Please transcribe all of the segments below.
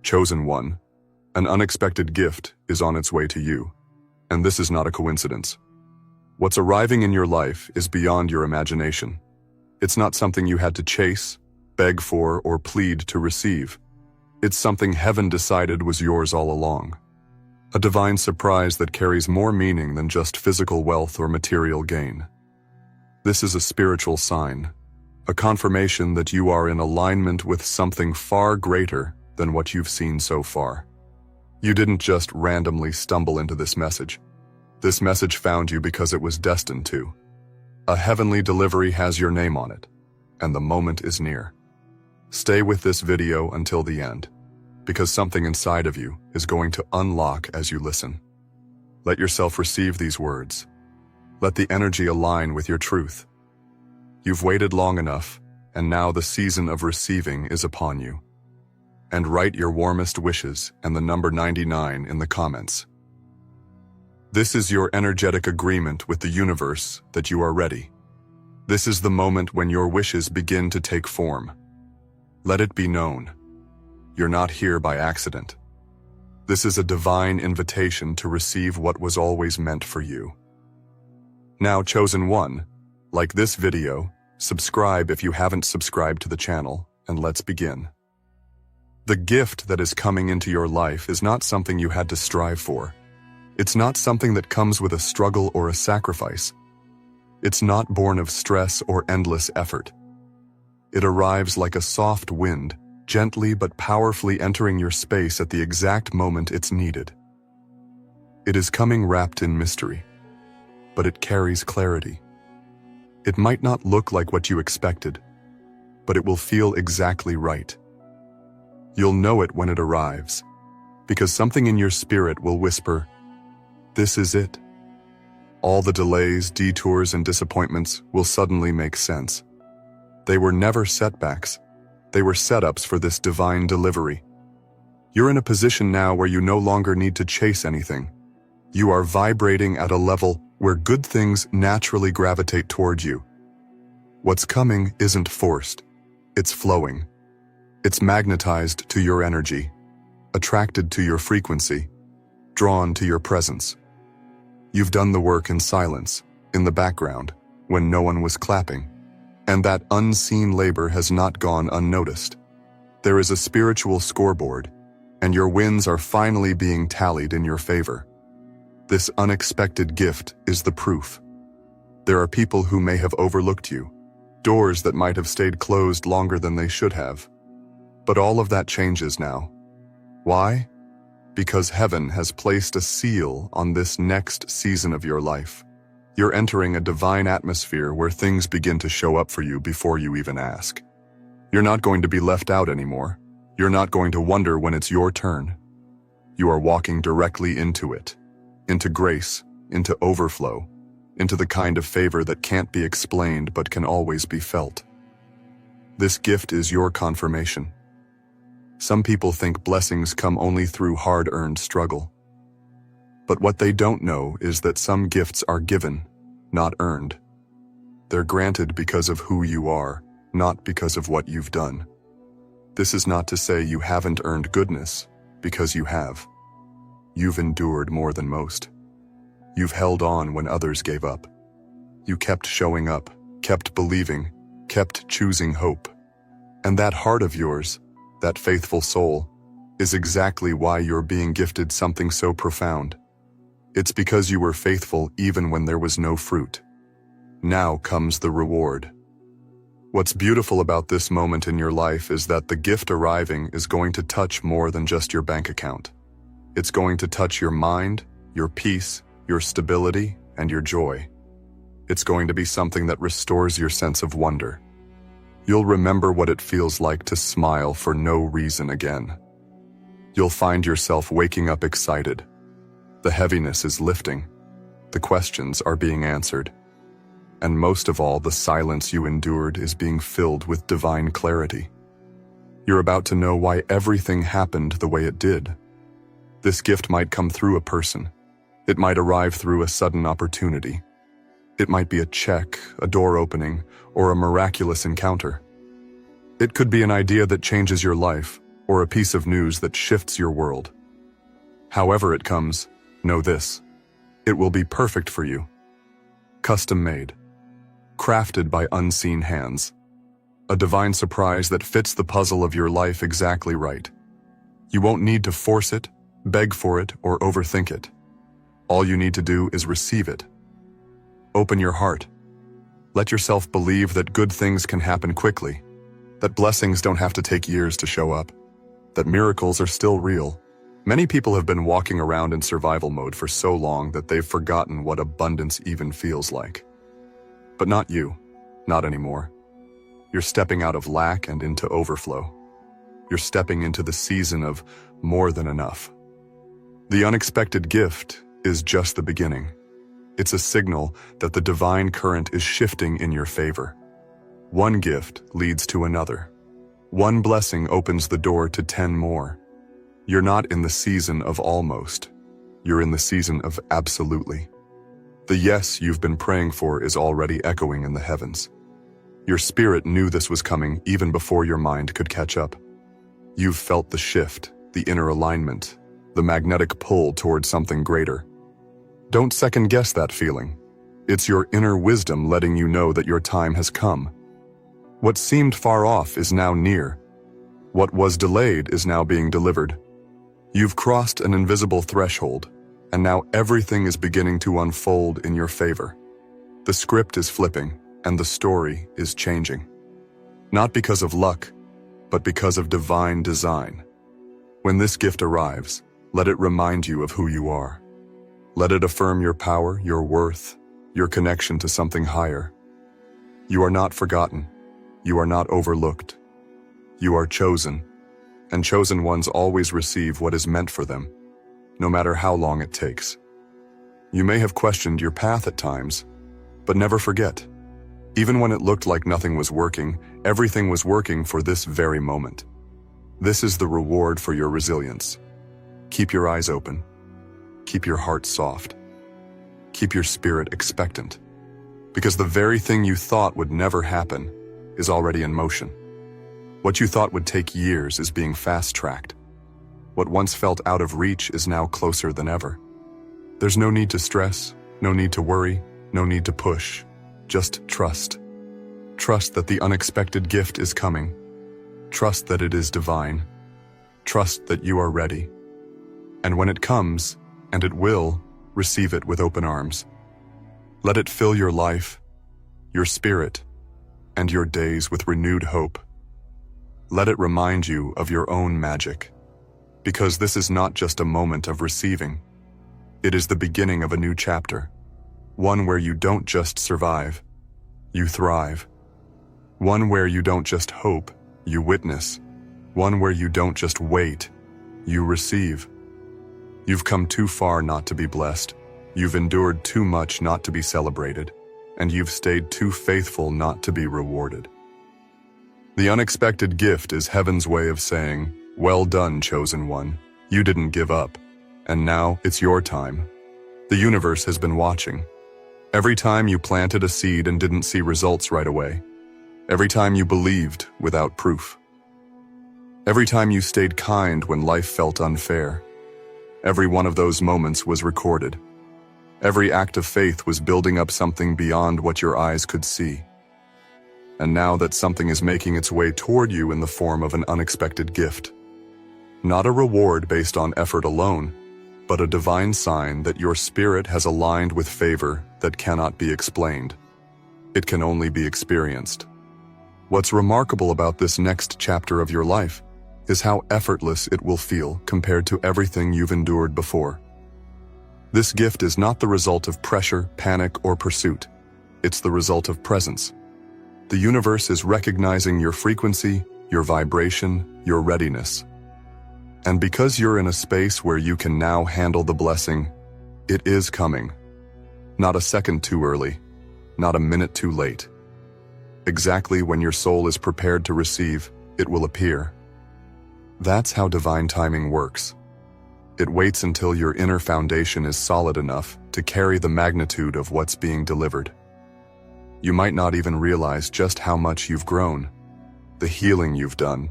Chosen one, an unexpected gift is on its way to you, and this is not a coincidence. What's arriving in your life is beyond your imagination. It's not something you had to chase, beg for, or plead to receive. It's something heaven decided was yours all along. A divine surprise that carries more meaning than just physical wealth or material gain. This is a spiritual sign, a confirmation that you are in alignment with something far greater than what you've seen so far. You didn't just randomly stumble into this message. This message found you because it was destined to. A heavenly delivery has your name on it, and the moment is near. Stay with this video until the end, because something inside of you is going to unlock as you listen. Let yourself receive these words. Let the energy align with your truth. You've waited long enough, and now the season of receiving is upon you. And write your warmest wishes and the number 99 in the comments. This is your energetic agreement with the universe that you are ready. This is the moment when your wishes begin to take form. Let it be known. You're not here by accident. This is a divine invitation to receive what was always meant for you. Now, chosen one, like this video, subscribe if you haven't subscribed to the channel, and let's begin. The gift that is coming into your life is not something you had to strive for. It's not something that comes with a struggle or a sacrifice. It's not born of stress or endless effort. It arrives like a soft wind, gently but powerfully entering your space at the exact moment it's needed. It is coming wrapped in mystery, but it carries clarity. It might not look like what you expected, but it will feel exactly right. You'll know it when it arrives, because something in your spirit will whisper, "This is it." All the delays, detours, and disappointments will suddenly make sense. They were never setbacks. They were setups for this divine delivery. You're in a position now where you no longer need to chase anything. You are vibrating at a level where good things naturally gravitate toward you. What's coming isn't forced. It's flowing. It's magnetized to your energy, attracted to your frequency, drawn to your presence. You've done the work in silence, in the background, when no one was clapping, and that unseen labor has not gone unnoticed. There is a spiritual scoreboard, and your wins are finally being tallied in your favor. This unexpected gift is the proof. There are people who may have overlooked you, doors that might have stayed closed longer than they should have. But all of that changes now. Why? Because heaven has placed a seal on this next season of your life. You're entering a divine atmosphere where things begin to show up for you before you even ask. You're not going to be left out anymore. You're not going to wonder when it's your turn. You are walking directly into it, into grace, into overflow, into the kind of favor that can't be explained but can always be felt. This gift is your confirmation. Some people think blessings come only through hard-earned struggle. But what they don't know is that some gifts are given, not earned. They're granted because of who you are, not because of what you've done. This is not to say you haven't earned goodness, because you have. You've endured more than most. You've held on when others gave up. You kept showing up, kept believing, kept choosing hope. And that heart of yours, that faithful soul, is exactly why you're being gifted something so profound. It's because you were faithful even when there was no fruit. Now comes the reward. What's beautiful about this moment in your life is that the gift arriving is going to touch more than just your bank account. It's going to touch your mind, your peace, your stability, and your joy. It's going to be something that restores your sense of wonder. You'll remember what it feels like to smile for no reason again. You'll find yourself waking up excited. The heaviness is lifting. The questions are being answered. And most of all, the silence you endured is being filled with divine clarity. You're about to know why everything happened the way it did. This gift might come through a person. It might arrive through a sudden opportunity. It might be a check, a door opening, or a miraculous encounter. It could be an idea that changes your life, or a piece of news that shifts your world. However it comes, know this: it will be perfect for you. Custom-made, crafted by unseen hands. A divine surprise that fits the puzzle of your life exactly right. You won't need to force it, beg for it, or overthink it. All you need to do is receive it. Open your heart. Let yourself believe that good things can happen quickly, that blessings don't have to take years to show up, that miracles are still real. Many people have been walking around in survival mode for so long that they've forgotten what abundance even feels like. But not you, not anymore. You're stepping out of lack and into overflow. You're stepping into the season of more than enough. The unexpected gift is just the beginning. It's a signal that the divine current is shifting in your favor. One gift leads to another. One blessing opens the door to 10 more. You're not in the season of almost. You're in the season of absolutely. The yes you've been praying for is already echoing in the heavens. Your spirit knew this was coming even before your mind could catch up. You've felt the shift, the inner alignment, the magnetic pull towards something greater. Don't second-guess that feeling. It's your inner wisdom letting you know that your time has come. What seemed far off is now near. What was delayed is now being delivered. You've crossed an invisible threshold, and now everything is beginning to unfold in your favor. The script is flipping, and the story is changing. Not because of luck, but because of divine design. When this gift arrives, let it remind you of who you are. Let it affirm your power, your worth, your connection to something higher. You are not forgotten. You are not overlooked. You are chosen, and chosen ones always receive what is meant for them, no matter how long it takes. You may have questioned your path at times, but never forget. Even when it looked like nothing was working, everything was working for this very moment. This is the reward for your resilience. Keep your eyes open. Keep your heart soft. Keep your spirit expectant. Because the very thing you thought would never happen is already in motion. What you thought would take years is being fast-tracked. What once felt out of reach is now closer than ever. There's no need to stress, no need to worry, no need to push. Just trust. Trust that the unexpected gift is coming. Trust that it is divine. Trust that you are ready. And when it comes, and it will, receive it with open arms. Let it fill your life, your spirit, and your days with renewed hope. Let it remind you of your own magic, because this is not just a moment of receiving. It is the beginning of a new chapter, one where you don't just survive, you thrive. One where you don't just hope, you witness. One where you don't just wait, you receive. You've come too far not to be blessed. You've endured too much not to be celebrated, and you've stayed too faithful not to be rewarded. The unexpected gift is heaven's way of saying, "Well done, chosen one. You didn't give up. And now it's your time." The universe has been watching. Every time you planted a seed and didn't see results right away. Every time you believed without proof. Every time you stayed kind when life felt unfair. Every one of those moments was recorded. Every act of faith was building up something beyond what your eyes could see. And now that something is making its way toward you in the form of an unexpected gift. Not a reward based on effort alone, but a divine sign that your spirit has aligned with favor that cannot be explained. It can only be experienced. What's remarkable about this next chapter of your life is how effortless it will feel compared to everything you've endured before. This gift is not the result of pressure, panic, or pursuit. It's the result of presence. The universe is recognizing your frequency, your vibration, your readiness. And because you're in a space where you can now handle the blessing, it is coming. Not a second too early, not a minute too late. Exactly when your soul is prepared to receive, it will appear. That's how divine timing works. It waits until your inner foundation is solid enough to carry the magnitude of what's being delivered. You might not even realize just how much you've grown, the healing you've done,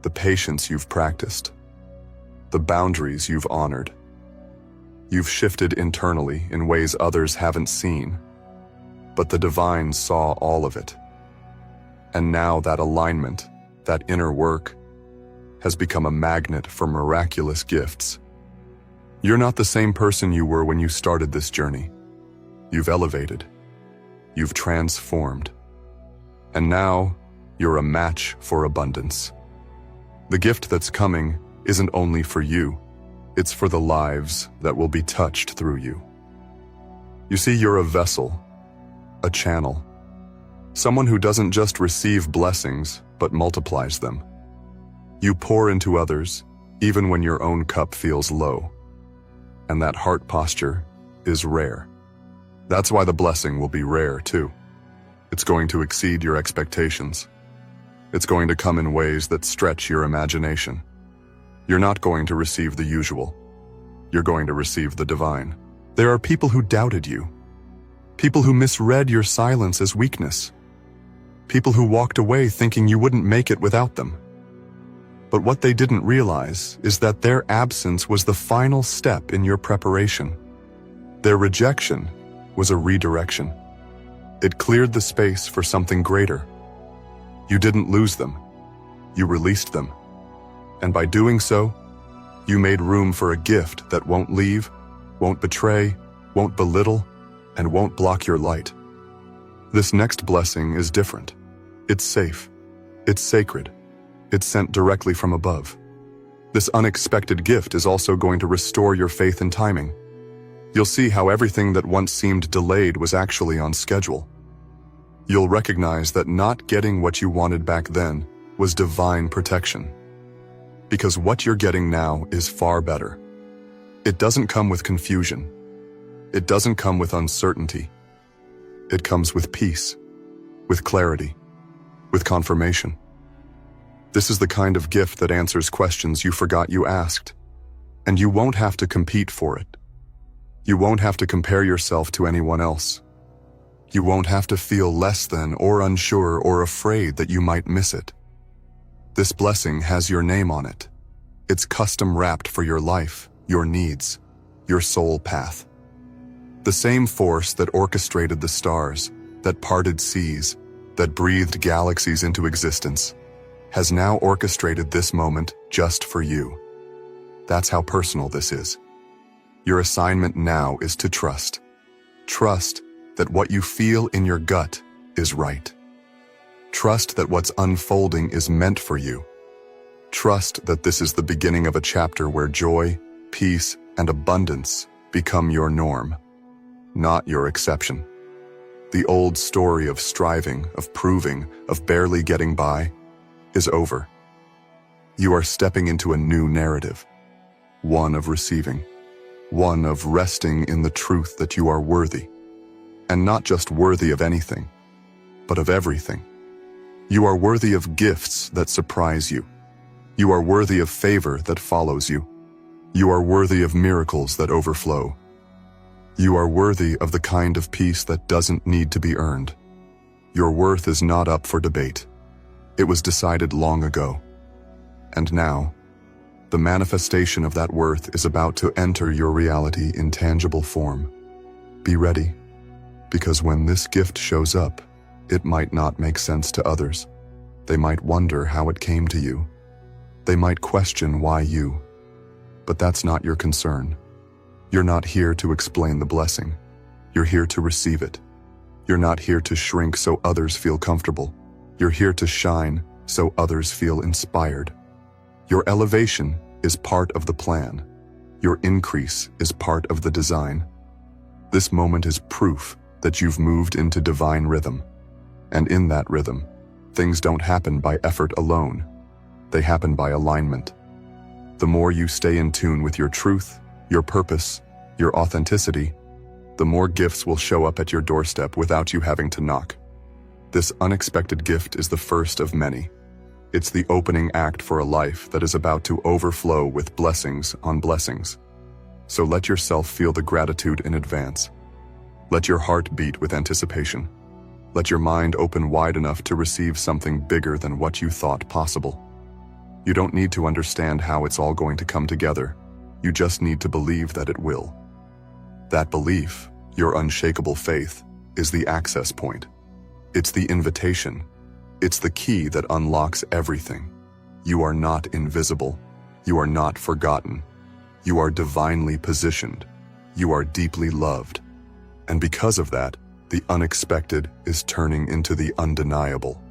the patience you've practiced, the boundaries you've honored. You've shifted internally in ways others haven't seen, but the divine saw all of it. And now that alignment, that inner work, has become a magnet for miraculous gifts. You're not the same person you were when you started this journey. You've elevated. You've transformed. And now, you're a match for abundance. The gift that's coming isn't only for you, it's for the lives that will be touched through you. You see, you're a vessel, a channel, someone who doesn't just receive blessings, but multiplies them. You pour into others, even when your own cup feels low. And that heart posture is rare. That's why the blessing will be rare, too. It's going to exceed your expectations. It's going to come in ways that stretch your imagination. You're not going to receive the usual. You're going to receive the divine. There are people who doubted you. People who misread your silence as weakness. People who walked away thinking you wouldn't make it without them. But what they didn't realize is that their absence was the final step in your preparation. Their rejection was a redirection. It cleared the space for something greater. You didn't lose them. You released them. And by doing so, you made room for a gift that won't leave, won't betray, won't belittle, and won't block your light. This next blessing is different. It's safe. It's sacred. It's sent directly from above. This unexpected gift is also going to restore your faith in timing. You'll see how everything that once seemed delayed was actually on schedule. You'll recognize that not getting what you wanted back then was divine protection. Because what you're getting now is far better. It doesn't come with confusion. It doesn't come with uncertainty. It comes with peace, with clarity, with confirmation. This is the kind of gift that answers questions you forgot you asked, and you won't have to compete for it. You won't have to compare yourself to anyone else. You won't have to feel less than or unsure or afraid that you might miss it. This blessing has your name on it. It's custom wrapped for your life, your needs, your soul path. The same force that orchestrated the stars, that parted seas, that breathed galaxies into existence, has now orchestrated this moment just for you. That's how personal this is. Your assignment now is to trust. Trust that what you feel in your gut is right. Trust that what's unfolding is meant for you. Trust that this is the beginning of a chapter where joy, peace, and abundance become your norm, not your exception. The old story of striving, of proving, of barely getting by is over. You are stepping into a new narrative, one of receiving, one of resting in the truth that you are worthy, and not just worthy of anything, but of everything. You are worthy of gifts that surprise you. You are worthy of favor that follows you. You are worthy of miracles that overflow. You are worthy of the kind of peace that doesn't need to be earned. Your worth is not up for debate. It was decided long ago. And now, the manifestation of that worth is about to enter your reality in tangible form. Be ready, because when this gift shows up, it might not make sense to others. They might wonder how it came to you. They might question why you. But that's not your concern. You're not here to explain the blessing. You're here to receive it. You're not here to shrink so others feel comfortable. You're here to shine so others feel inspired. Your elevation is part of the plan. Your increase is part of the design. This moment is proof that you've moved into divine rhythm. And in that rhythm, things don't happen by effort alone. They happen by alignment. The more you stay in tune with your truth, your purpose, your authenticity, the more gifts will show up at your doorstep without you having to knock. This unexpected gift is the first of many. It's the opening act for a life that is about to overflow with blessings on blessings. So let yourself feel the gratitude in advance. Let your heart beat with anticipation. Let your mind open wide enough to receive something bigger than what you thought possible. You don't need to understand how it's all going to come together. You just need to believe that it will. That belief, your unshakable faith, is the access point. It's the invitation. It's the key that unlocks everything. You are not invisible. You are not forgotten. You are divinely positioned. You are deeply loved. And because of that, the unexpected is turning into the undeniable.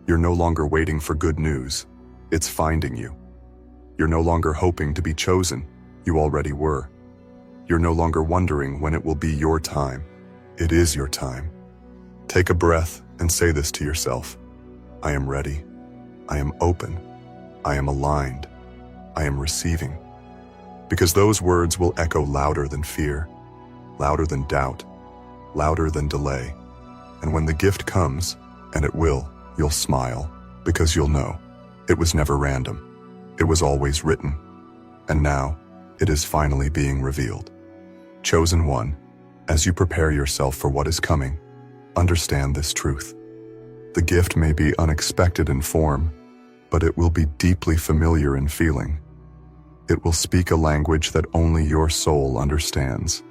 You're no longer waiting for good news. It's finding you. You're no longer hoping to be chosen. You already were. You're no longer wondering when it will be your time. It is your time. Take a breath and say this to yourself. I am ready. I am open. I am aligned. I am receiving. Because those words will echo louder than fear, louder than doubt, louder than delay. And when the gift comes, and it will, you'll smile, because you'll know it was never random. It was always written. And now, it is finally being revealed. Chosen one, as you prepare yourself for what is coming, understand this truth. The gift may be unexpected in form, but it will be deeply familiar in feeling. It will speak a language that only your soul understands.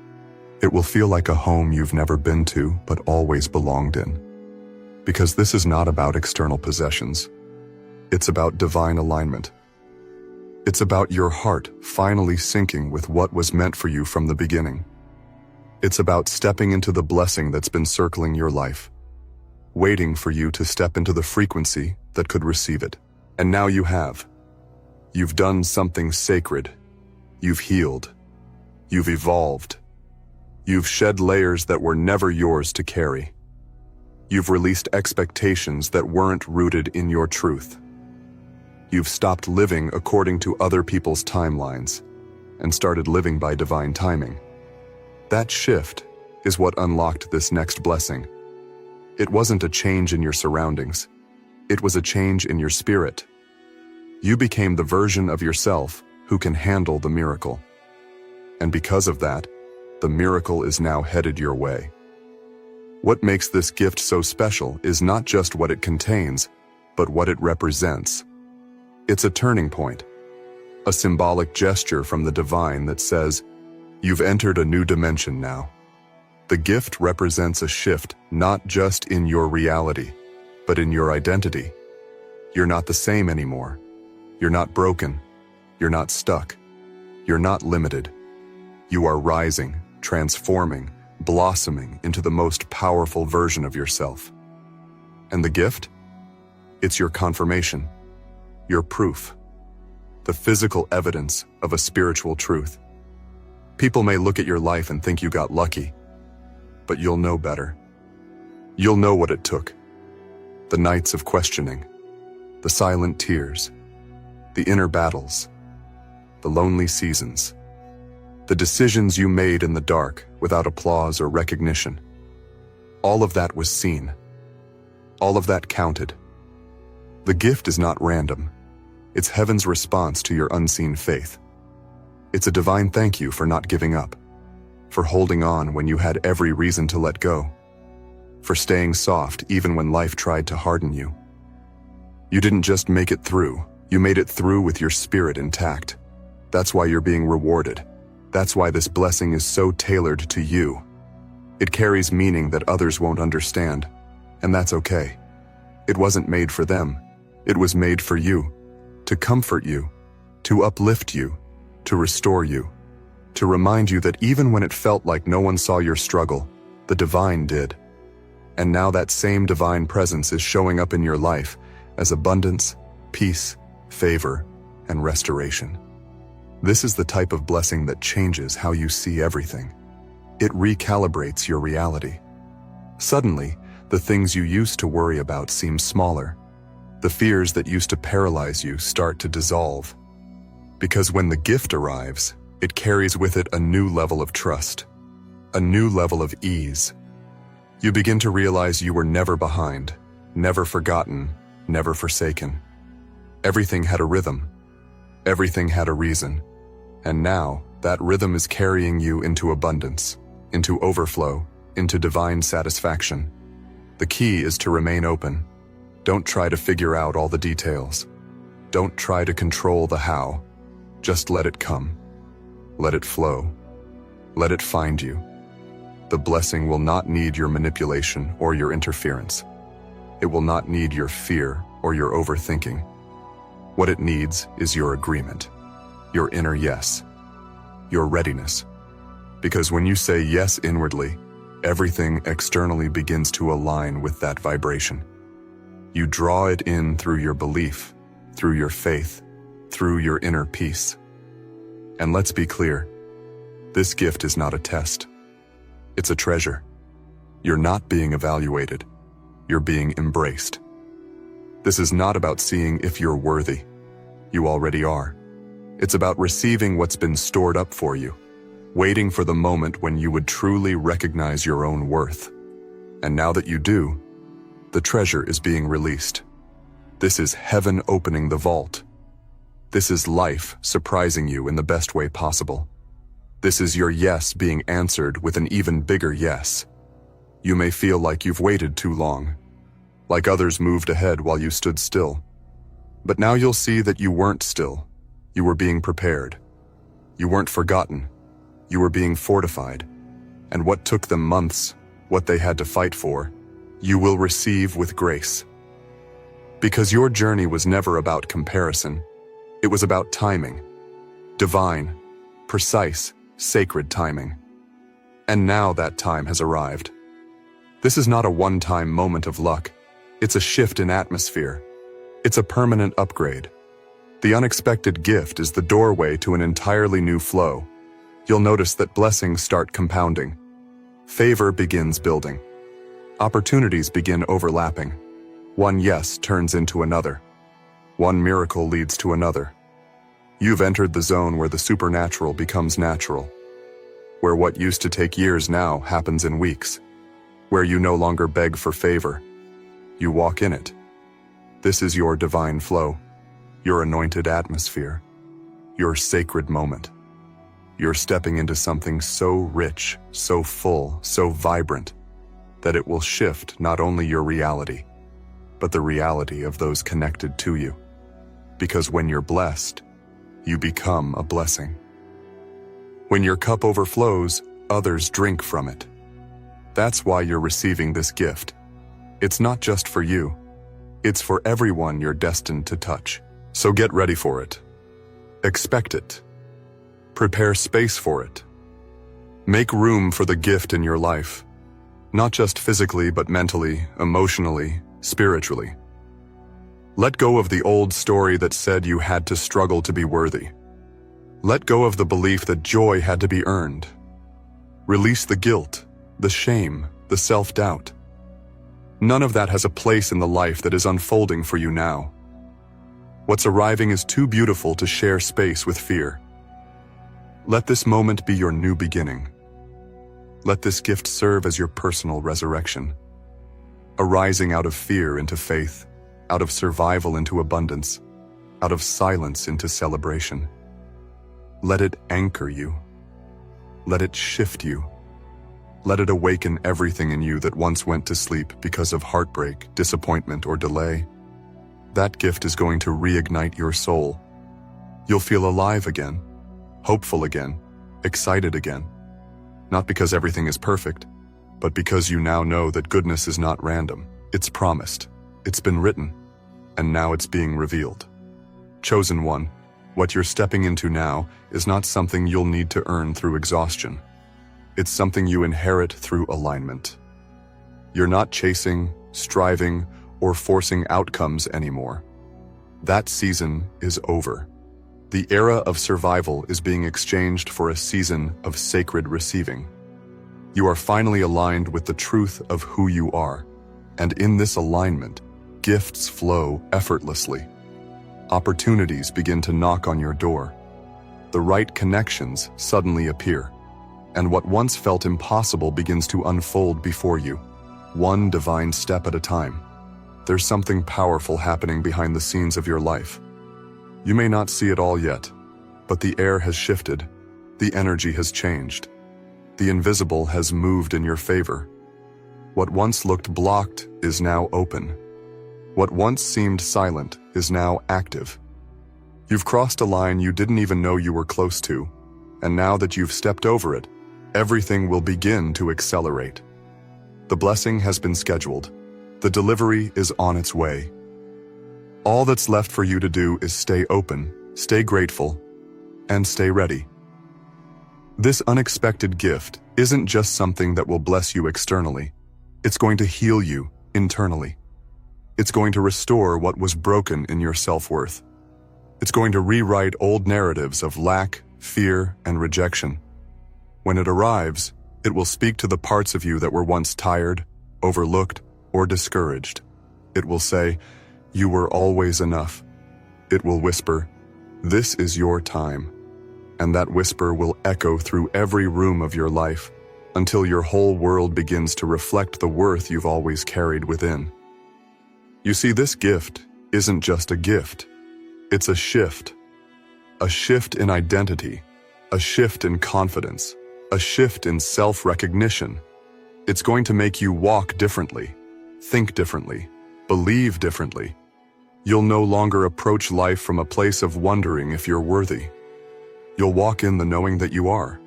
It will feel like a home you've never been to, but always belonged in. Because this is not about external possessions. It's about divine alignment. It's about your heart finally syncing with what was meant for you from the beginning. It's about stepping into the blessing that's been circling your life, waiting for you to step into the frequency that could receive it. And now you have. You've done something sacred. You've healed. You've evolved. You've shed layers that were never yours to carry. You've released expectations that weren't rooted in your truth. You've stopped living according to other people's timelines and started living by divine timing. That shift is what unlocked this next blessing. It wasn't a change in your surroundings. It was a change in your spirit. You became the version of yourself who can handle the miracle. And because of that, the miracle is now headed your way. What makes this gift so special is not just what it contains, but what it represents. It's a turning point, a symbolic gesture from the divine that says, you've entered a new dimension now. The gift represents a shift not just in your reality, but in your identity. You're not the same anymore. You're not broken. You're not stuck. You're not limited. You are rising, transforming, blossoming into the most powerful version of yourself. And the gift? It's your confirmation, your proof, the physical evidence of a spiritual truth. People may look at your life and think you got lucky, but you'll know better. You'll know what it took. The nights of questioning, the silent tears, the inner battles, the lonely seasons, the decisions you made in the dark without applause or recognition. All of that was seen. All of that counted. The gift is not random. It's heaven's response to your unseen faith. It's a divine thank you for not giving up, for holding on when you had every reason to let go, for staying soft even when life tried to harden you. You didn't just make it through, you made it through with your spirit intact. That's why you're being rewarded. That's why this blessing is so tailored to you. It carries meaning that others won't understand, and that's okay. It wasn't made for them. It was made for you, to comfort you, to uplift you, to restore you, to remind you that even when it felt like no one saw your struggle, the divine did. And now that same divine presence is showing up in your life as abundance, peace, favor, and restoration. This is the type of blessing that changes how you see everything. It recalibrates your reality. Suddenly, the things you used to worry about seem smaller. The fears that used to paralyze you start to dissolve. Because when the gift arrives, it carries with it a new level of trust, a new level of ease. You begin to realize you were never behind, never forgotten, never forsaken. Everything had a rhythm. Everything had a reason. And now, that rhythm is carrying you into abundance, into overflow, into divine satisfaction. The key is to remain open. Don't try to figure out all the details. Don't try to control the how. Just let it come. Let it flow. Let it find you. The blessing will not need your manipulation or your interference. It will not need your fear or your overthinking. What it needs is your agreement, your inner yes, your readiness. Because when you say yes inwardly, everything externally begins to align with that vibration. You draw it in through your belief, through your faith, through your inner peace. And let's be clear, this gift is not a test. It's a treasure. You're not being evaluated. You're being embraced. This is not about seeing if you're worthy. You already are. It's about receiving what's been stored up for you, waiting for the moment when you would truly recognize your own worth. And now that you do, the treasure is being released. This is heaven opening the vault. This is life surprising you in the best way possible. This is your yes being answered with an even bigger yes. You may feel like you've waited too long, like others moved ahead while you stood still. But now you'll see that you weren't still. You were being prepared. You weren't forgotten. You were being fortified. And what took them months, what they had to fight for, you will receive with grace. Because your journey was never about comparison. It was about timing. Divine, precise, sacred timing. And now that time has arrived. This is not a one-time moment of luck. It's a shift in atmosphere. It's a permanent upgrade. The unexpected gift is the doorway to an entirely new flow. You'll notice that blessings start compounding. Favor begins building. Opportunities begin overlapping. One yes turns into another. One miracle leads to another. You've entered the zone where the supernatural becomes natural. Where what used to take years now happens in weeks. Where you no longer beg for favor. You walk in it. This is your divine flow. Your anointed atmosphere. Your sacred moment. You're stepping into something so rich, so full, so vibrant, that it will shift not only your reality, but the reality of those connected to you. Because when you're blessed, you become a blessing. When your cup overflows, others drink from it. That's why you're receiving this gift. It's not just for you. It's for everyone you're destined to touch. So get ready for it. Expect it. Prepare space for it. Make room for the gift in your life. Not just physically, but mentally, emotionally, spiritually. Let go of the old story that said you had to struggle to be worthy. Let go of the belief that joy had to be earned. Release the guilt, the shame, the self-doubt. None of that has a place in the life that is unfolding for you now. What's arriving is too beautiful to share space with fear. Let this moment be your new beginning. Let this gift serve as your personal resurrection. Arising out of fear into faith, out of survival into abundance, out of silence into celebration. Let it anchor you. Let it shift you. Let it awaken everything in you that once went to sleep because of heartbreak, disappointment, or delay. That gift is going to reignite your soul. You'll feel alive again, hopeful again, excited again. Not because everything is perfect, but because you now know that goodness is not random. It's promised. It's been written. And now it's being revealed. Chosen one, what you're stepping into now is not something you'll need to earn through exhaustion. It's something you inherit through alignment. You're not chasing, striving, or forcing outcomes anymore. That season is over. The era of survival is being exchanged for a season of sacred receiving. You are finally aligned with the truth of who you are, and in this alignment, gifts flow effortlessly. Opportunities begin to knock on your door. The right connections suddenly appear, and what once felt impossible begins to unfold before you, one divine step at a time. There's something powerful happening behind the scenes of your life. You may not see it all yet, but the air has shifted, the energy has changed. The invisible has moved in your favor. What once looked blocked is now open. What once seemed silent is now active. You've crossed a line you didn't even know you were close to, and now that you've stepped over it, everything will begin to accelerate. The blessing has been scheduled. The delivery is on its way. All that's left for you to do is stay open, stay grateful, and stay ready. This unexpected gift isn't just something that will bless you externally. It's going to heal you internally. It's going to restore what was broken in your self-worth. It's going to rewrite old narratives of lack, fear, and rejection. When it arrives, it will speak to the parts of you that were once tired, overlooked, or discouraged. It will say, "You were always enough." It will whisper, "This is your time." And that whisper will echo through every room of your life until your whole world begins to reflect the worth you've always carried within. You see, this gift isn't just a gift. It's a shift in identity, a shift in confidence, a shift in self-recognition. It's going to make you walk differently, think differently, believe differently. You'll no longer approach life from a place of wondering if you're worthy. You'll walk in the knowing that you are,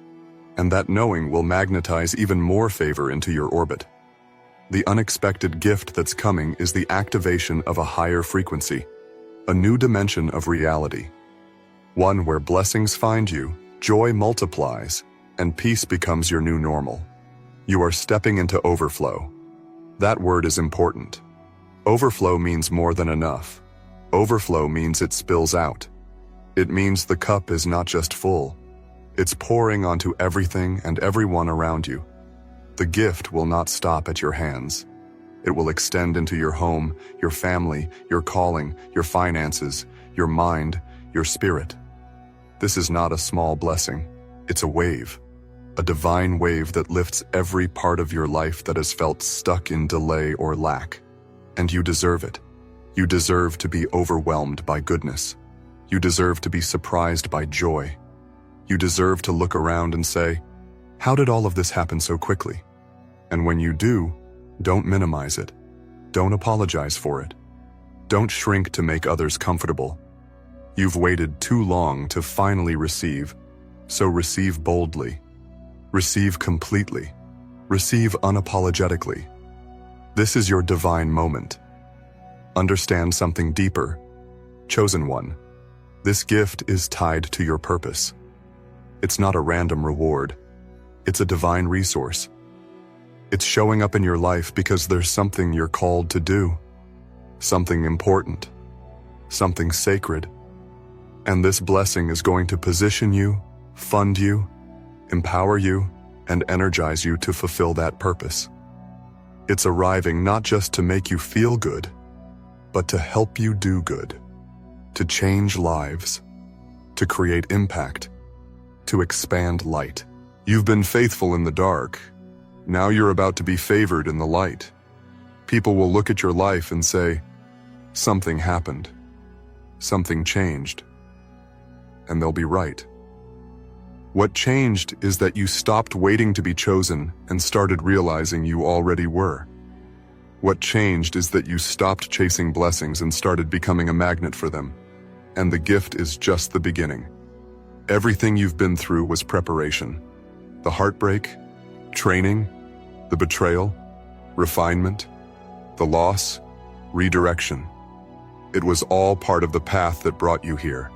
and that knowing will magnetize even more favor into your orbit. The unexpected gift that's coming is the activation of a higher frequency, a new dimension of reality, one where blessings find you, joy multiplies, and peace becomes your new normal. You are stepping into overflow. That word is important. Overflow means more than enough. Overflow means it spills out. It means the cup is not just full. It's pouring onto everything and everyone around you. The gift will not stop at your hands. It will extend into your home, your family, your calling, your finances, your mind, your spirit. This is not a small blessing. It's a wave, a divine wave that lifts every part of your life that has felt stuck in delay or lack. And you deserve it. You deserve to be overwhelmed by goodness. You deserve to be surprised by joy. You deserve to look around and say, "How did all of this happen so quickly?" And when you do, don't minimize it. Don't apologize for it. Don't shrink to make others comfortable. You've waited too long to finally receive, so receive boldly. Receive completely. Receive unapologetically. This is your divine moment. Understand something deeper. Chosen one, this gift is tied to your purpose. It's not a random reward. It's a divine resource. It's showing up in your life because there's something you're called to do. Something important. Something sacred. And this blessing is going to position you, fund you, empower you, and energize you to fulfill that purpose. It's arriving not just to make you feel good, but to help you do good, to change lives, to create impact, to expand light. You've been faithful in the dark. Now you're about to be favored in the light. People will look at your life and say, "Something happened. Something changed." And they'll be right. What changed is that you stopped waiting to be chosen and started realizing you already were. What changed is that you stopped chasing blessings and started becoming a magnet for them. And the gift is just the beginning. Everything you've been through was preparation. The heartbreak, training, the betrayal, refinement, the loss, redirection. It was all part of the path that brought you here.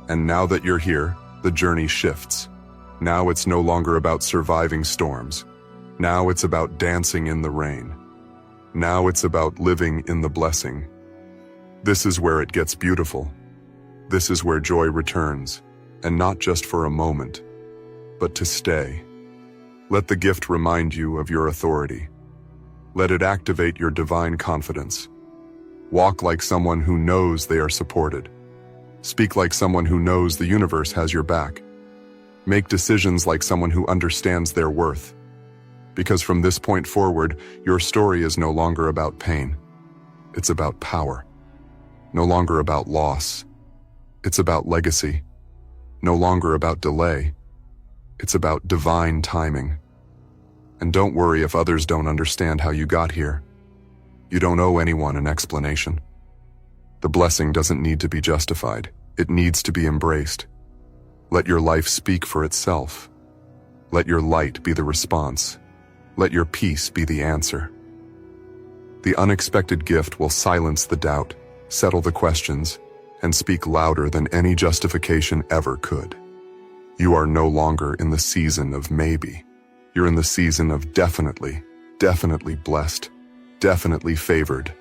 And now that you're here, the journey shifts. Now it's no longer about surviving storms. Now it's about dancing in the rain. Now it's about living in the blessing. This is where it gets beautiful. This is where joy returns, and not just for a moment, but to stay. Let the gift remind you of your authority. Let it activate your divine confidence. Walk like someone who knows they are supported. Speak like someone who knows the universe has your back. Make decisions like someone who understands their worth. Because from this point forward, your story is no longer about pain. It's about power. No longer about loss. It's about legacy. No longer about delay. It's about divine timing. And don't worry if others don't understand how you got here. You don't owe anyone an explanation. The blessing doesn't need to be justified. It needs to be embraced. Let your life speak for itself. Let your light be the response. Let your peace be the answer. The unexpected gift will silence the doubt, settle the questions, and speak louder than any justification ever could. You are no longer in the season of maybe. You're in the season of definitely, definitely blessed, definitely favored,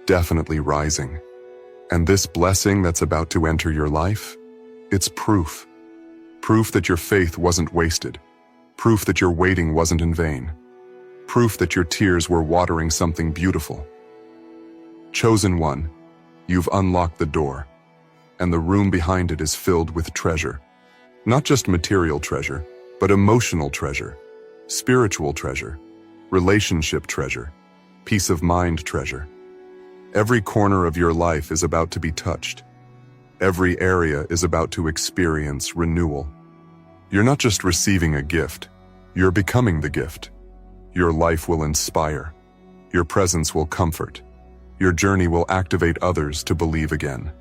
definitely rising. And this blessing that's about to enter your life, it's proof. Proof that your faith wasn't wasted. Proof that your waiting wasn't in vain. Proof that your tears were watering something beautiful. Chosen one, you've unlocked the door, and the room behind it is filled with treasure. Not just material treasure, but emotional treasure, spiritual treasure, relationship treasure, peace of mind treasure. Every corner of your life is about to be touched. Every area is about to experience renewal. You're not just receiving a gift, you're becoming the gift. Your life will inspire. Your presence will comfort. Your journey will activate others to believe again.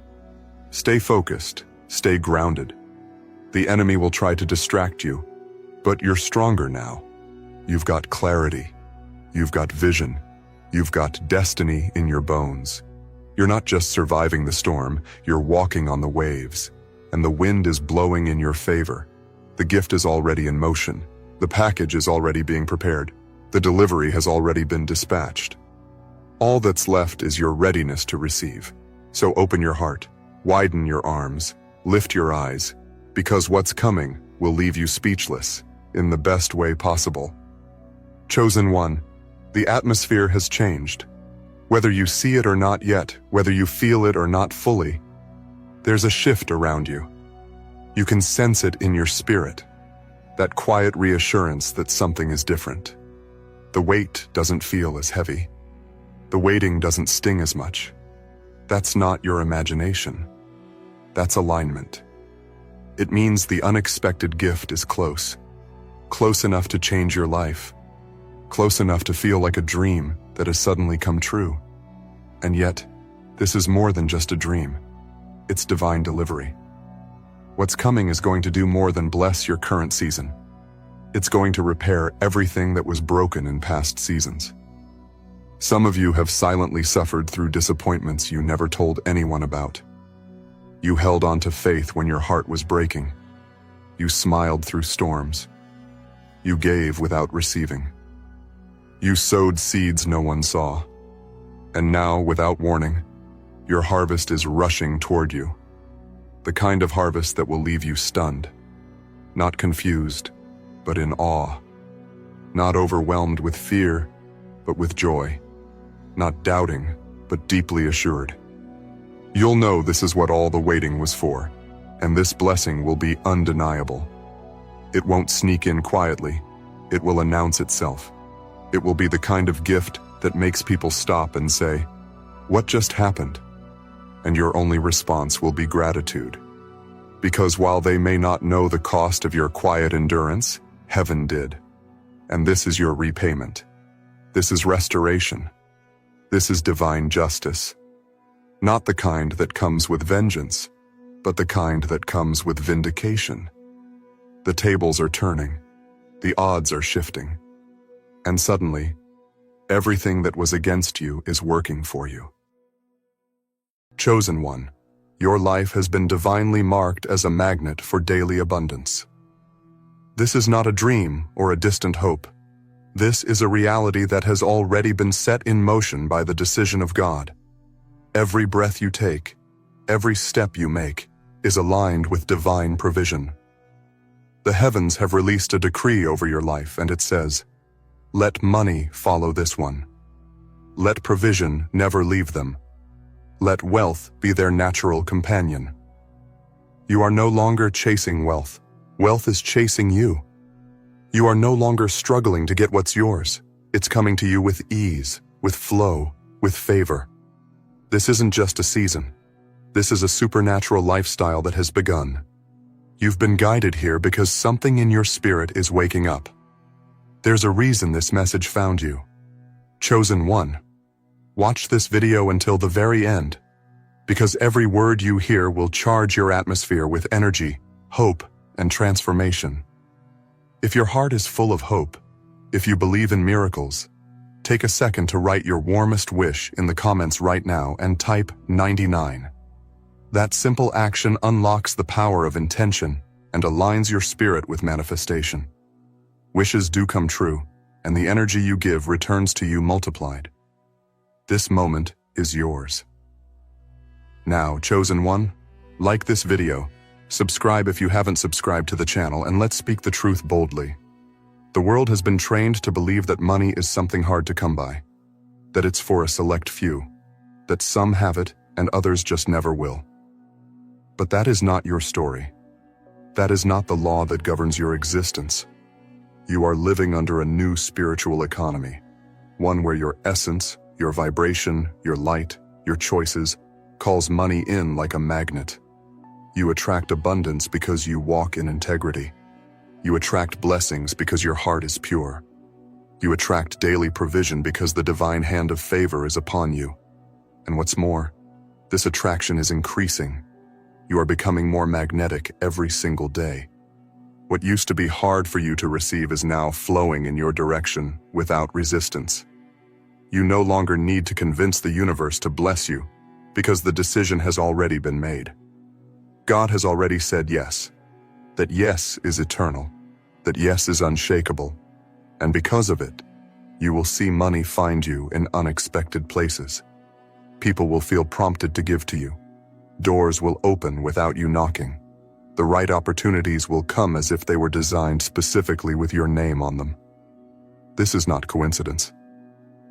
Stay focused. Stay grounded. The enemy will try to distract you, but you're stronger now. You've got clarity. You've got vision. You've got destiny in your bones. You're not just surviving the storm, you're walking on the waves, and the wind is blowing in your favor. The gift is already in motion. The package is already being prepared. The delivery has already been dispatched. All that's left is your readiness to receive. So open your heart, widen your arms, lift your eyes, because what's coming will leave you speechless in the best way possible. Chosen one, the atmosphere has changed. Whether you see it or not yet, whether you feel it or not fully, there's a shift around you. You can sense it in your spirit, that quiet reassurance that something is different. The weight doesn't feel as heavy. The waiting doesn't sting as much. That's not your imagination. That's alignment. It means the unexpected gift is close. Close enough to change your life. Close enough to feel like a dream that has suddenly come true. And yet, this is more than just a dream. It's divine delivery. What's coming is going to do more than bless your current season. It's going to repair everything that was broken in past seasons. Some of you have silently suffered through disappointments you never told anyone about. You held on to faith when your heart was breaking. You smiled through storms. You gave without receiving. You sowed seeds no one saw. And now, without warning, your harvest is rushing toward you. The kind of harvest that will leave you stunned, not confused, but in awe. Not overwhelmed with fear, but with joy. Not doubting, but deeply assured. You'll know this is what all the waiting was for, and this blessing will be undeniable. It won't sneak in quietly. It will announce itself. It will be the kind of gift that makes people stop and say, "What just happened?" And your only response will be gratitude. Because while they may not know the cost of your quiet endurance, heaven did. And this is your repayment. This is restoration. This is divine justice. Not the kind that comes with vengeance, but the kind that comes with vindication. The tables are turning. The odds are shifting. And suddenly, everything that was against you is working for you. Chosen one, your life has been divinely marked as a magnet for daily abundance. This is not a dream or a distant hope. This is a reality that has already been set in motion by the decision of God. Every breath you take, every step you make, is aligned with divine provision. The heavens have released a decree over your life, and it says, "Let money follow this one. Let provision never leave them. Let wealth be their natural companion." You are no longer chasing wealth. Wealth is chasing you. You are no longer struggling to get what's yours. It's coming to you with ease, with flow, with favor. This isn't just a season. This is a supernatural lifestyle that has begun. You've been guided here because something in your spirit is waking up. There's a reason this message found you. Chosen one, watch this video until the very end, Because every word you hear will charge your atmosphere with energy, hope, and transformation. If your heart is full of hope, if you believe in miracles, take a second to write your warmest wish in the comments right now and type 99. That simple action unlocks the power of intention and aligns your spirit with manifestation. Wishes do come true, and the energy you give returns to you multiplied. This moment is yours. Now, chosen one, like this video, subscribe if you haven't subscribed to the channel, and let's speak the truth boldly. The world has been trained to believe that money is something hard to come by, that it's for a select few, that some have it and others just never will. But that is not your story. That is not the law that governs your existence. You are living under a new spiritual economy, one where your essence, your vibration, your light, your choices, calls money in like a magnet. You attract abundance because you walk in integrity. You attract blessings because your heart is pure. You attract daily provision because the divine hand of favor is upon you. And what's more, this attraction is increasing. You are becoming more magnetic every single day. What used to be hard for you to receive is now flowing in your direction without resistance. You no longer need to convince the universe to bless you, because the decision has already been made. God has already said yes, that yes is eternal, that yes is unshakable, and because of it, you will see money find you in unexpected places. People will feel prompted to give to you. Doors will open without you knocking. The right opportunities will come as if they were designed specifically with your name on them. This is not coincidence.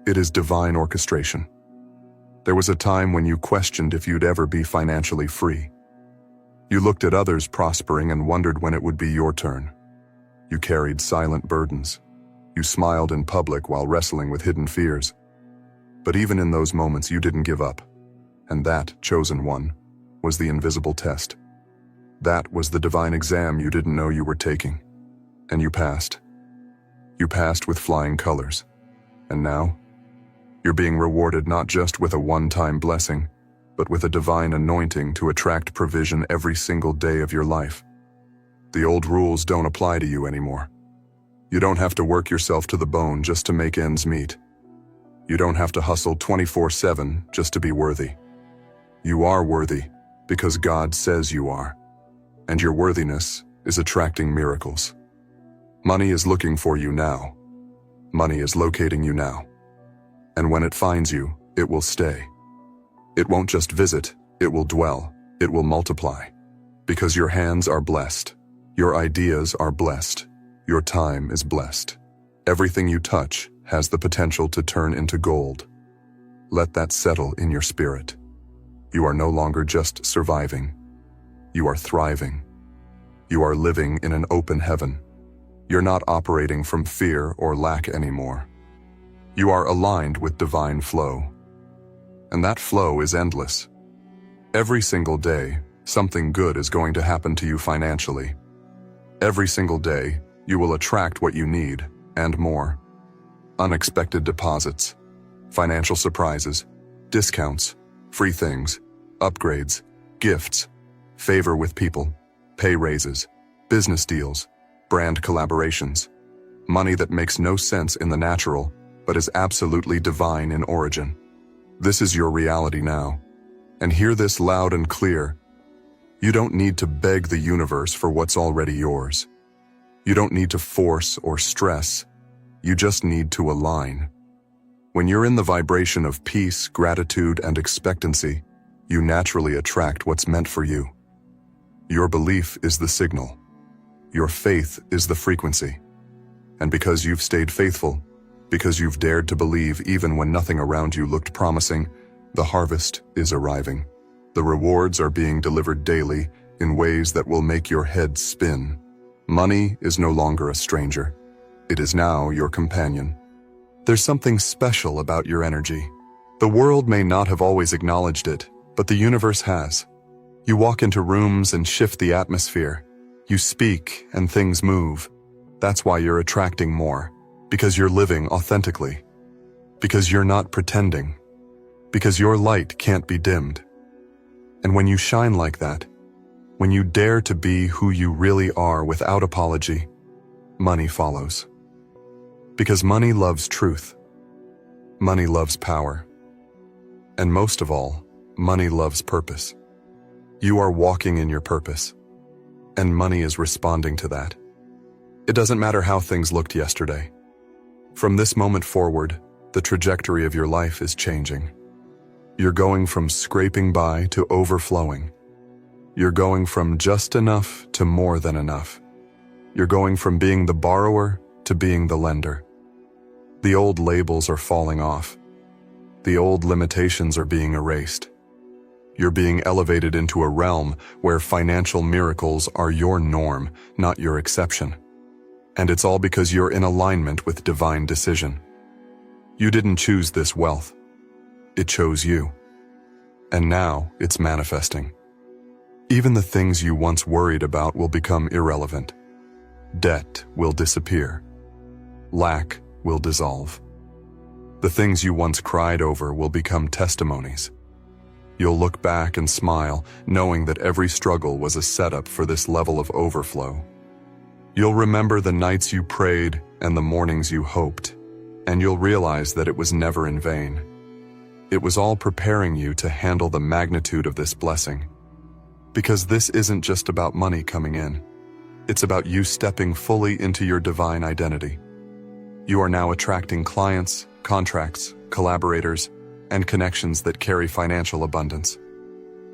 It is divine orchestration. There was a time when you questioned if you'd ever be financially free. You looked at others prospering and wondered when it would be your turn. You carried silent burdens. You smiled in public while wrestling with hidden fears. But even in those moments, you didn't give up. And that, chosen one, was the invisible test. That was the divine exam you didn't know you were taking. And you passed. You passed with flying colors. And now, you're being rewarded not just with a one-time blessing, but with a divine anointing to attract provision every single day of your life. The old rules don't apply to you anymore. You don't have to work yourself to the bone just to make ends meet. You don't have to hustle 24/7 just to be worthy. You are worthy because God says you are, and your worthiness is attracting miracles. Money is looking for you now. Money is locating you now. And when it finds you, it will stay. It won't just visit, it will dwell, it will multiply. Because your hands are blessed, your ideas are blessed, your time is blessed. Everything you touch has the potential to turn into gold. Let that settle in your spirit. You are no longer just surviving. You are thriving. You are living in an open heaven. You're not operating from fear or lack anymore. You are aligned with divine flow. And that flow is endless. Every single day, something good is going to happen to you financially. Every single day, you will attract what you need, and more. Unexpected deposits, financial surprises, discounts, free things, upgrades, gifts, favor with people, pay raises, business deals, brand collaborations, money that makes no sense in the natural, but is absolutely divine in origin. This is your reality now. And hear this loud and clear. You don't need to beg the universe for what's already yours. You don't need to force or stress. You just need to align. When you're in the vibration of peace, gratitude, and expectancy, you naturally attract what's meant for you. Your belief is the signal. Your faith is the frequency. And because you've stayed faithful, because you've dared to believe even when nothing around you looked promising, the harvest is arriving. The rewards are being delivered daily in ways that will make your head spin. Money is no longer a stranger. It is now your companion. There's something special about your energy. The world may not have always acknowledged it, but the universe has. You walk into rooms and shift the atmosphere. You speak and things move. That's why you're attracting more. Because you're living authentically. Because you're not pretending. Because your light can't be dimmed. And when you shine like that, when you dare to be who you really are without apology, money follows. Because money loves truth. Money loves power. And most of all, money loves purpose. You are walking in your purpose, and money is responding to that. It doesn't matter how things looked yesterday. From this moment forward, the trajectory of your life is changing. You're going from scraping by to overflowing. You're going from just enough to more than enough. You're going from being the borrower to being the lender. The old labels are falling off. The old limitations are being erased. You're being elevated into a realm where financial miracles are your norm, not your exception. And it's all because you're in alignment with divine decision. You didn't choose this wealth. It chose you. And now it's manifesting. Even the things you once worried about will become irrelevant. Debt will disappear. Lack will dissolve. The things you once cried over will become testimonies. You'll look back and smile, knowing that every struggle was a setup for this level of overflow. You'll remember the nights you prayed and the mornings you hoped, and you'll realize that it was never in vain. It was all preparing you to handle the magnitude of this blessing. Because this isn't just about money coming in. It's about you stepping fully into your divine identity. You are now attracting clients, contracts, collaborators, and connections that carry financial abundance.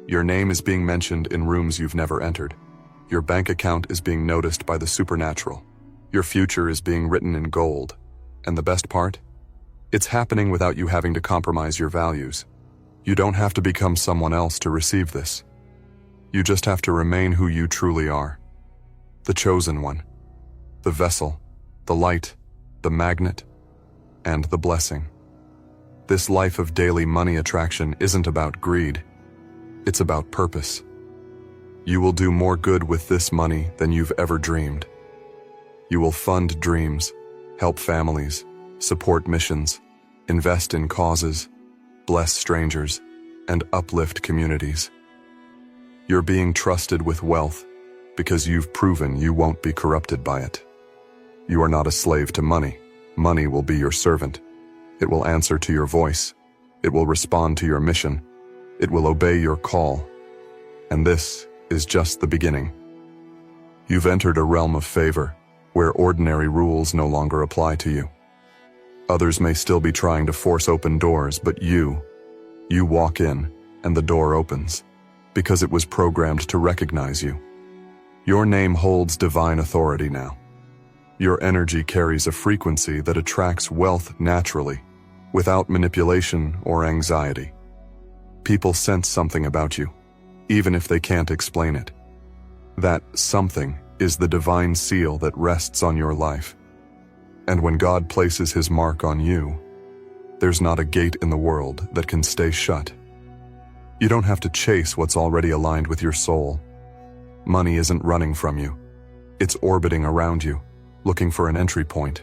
Your name is being mentioned in rooms you've never entered. Your bank account is being noticed by the supernatural. Your future is being written in gold. And the best part? It's happening without you having to compromise your values. You don't have to become someone else to receive this. You just have to remain who you truly are. The chosen one. The vessel. The light. The magnet. And the blessing. This life of daily money attraction isn't about greed. It's about purpose. You will do more good with this money than you've ever dreamed. You will fund dreams, help families, support missions, invest in causes, bless strangers, and uplift communities. You're being trusted with wealth because you've proven you won't be corrupted by it. You are not a slave to money. Money will be your servant. It will answer to your voice. It will respond to your mission. It will obey your call. And this is just the beginning. You've entered a realm of favor where ordinary rules no longer apply to you. Others may still be trying to force open doors, but you walk in and the door opens because it was programmed to recognize you. Your name holds divine authority now. Your energy carries a frequency that attracts wealth naturally, without manipulation or anxiety. People sense something about you, even if they can't explain it. That something is the divine seal that rests on your life. And when God places his mark on you, there's not a gate in the world that can stay shut. You don't have to chase what's already aligned with your soul. Money isn't running from you. It's orbiting around you, looking for an entry point.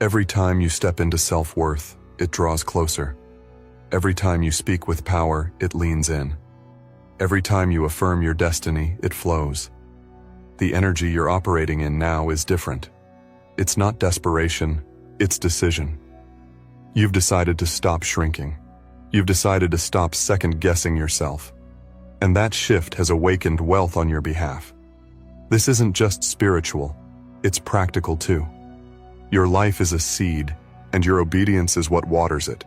Every time you step into self-worth, it draws closer. Every time you speak with power, it leans in. Every time you affirm your destiny, it flows. The energy you're operating in now is different. It's not desperation, it's decision. You've decided to stop shrinking. You've decided to stop second-guessing yourself. And that shift has awakened wealth on your behalf. This isn't just spiritual, it's practical too. Your life is a seed, and your obedience is what waters it.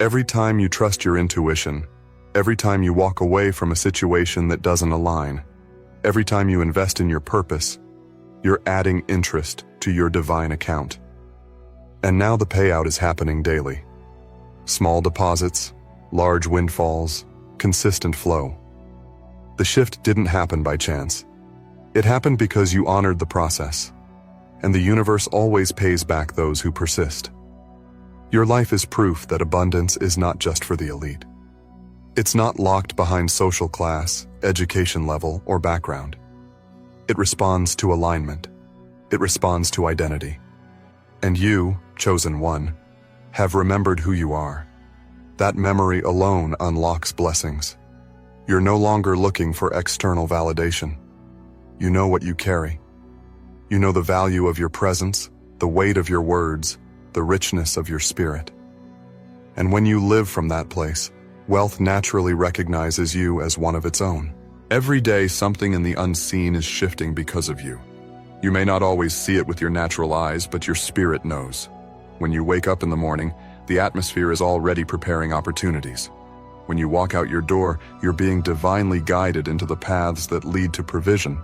Every time you trust your intuition, every time you walk away from a situation that doesn't align, every time you invest in your purpose, you're adding interest to your divine account. And now the payout is happening daily. Small deposits, large windfalls, consistent flow. The shift didn't happen by chance. It happened because you honored the process. And the universe always pays back those who persist. Your life is proof that abundance is not just for the elite. It's not locked behind social class, education level, or background. It responds to alignment. It responds to identity. And you, chosen one, have remembered who you are. That memory alone unlocks blessings. You're no longer looking for external validation. You know what you carry. You know the value of your presence, the weight of your words, the richness of your spirit. And when you live from that place, wealth naturally recognizes you as one of its own. Every day, something in the unseen is shifting because of you. You may not always see it with your natural eyes, but your spirit knows. When you wake up in the morning, the atmosphere is already preparing opportunities. When you walk out your door, you're being divinely guided into the paths that lead to provision.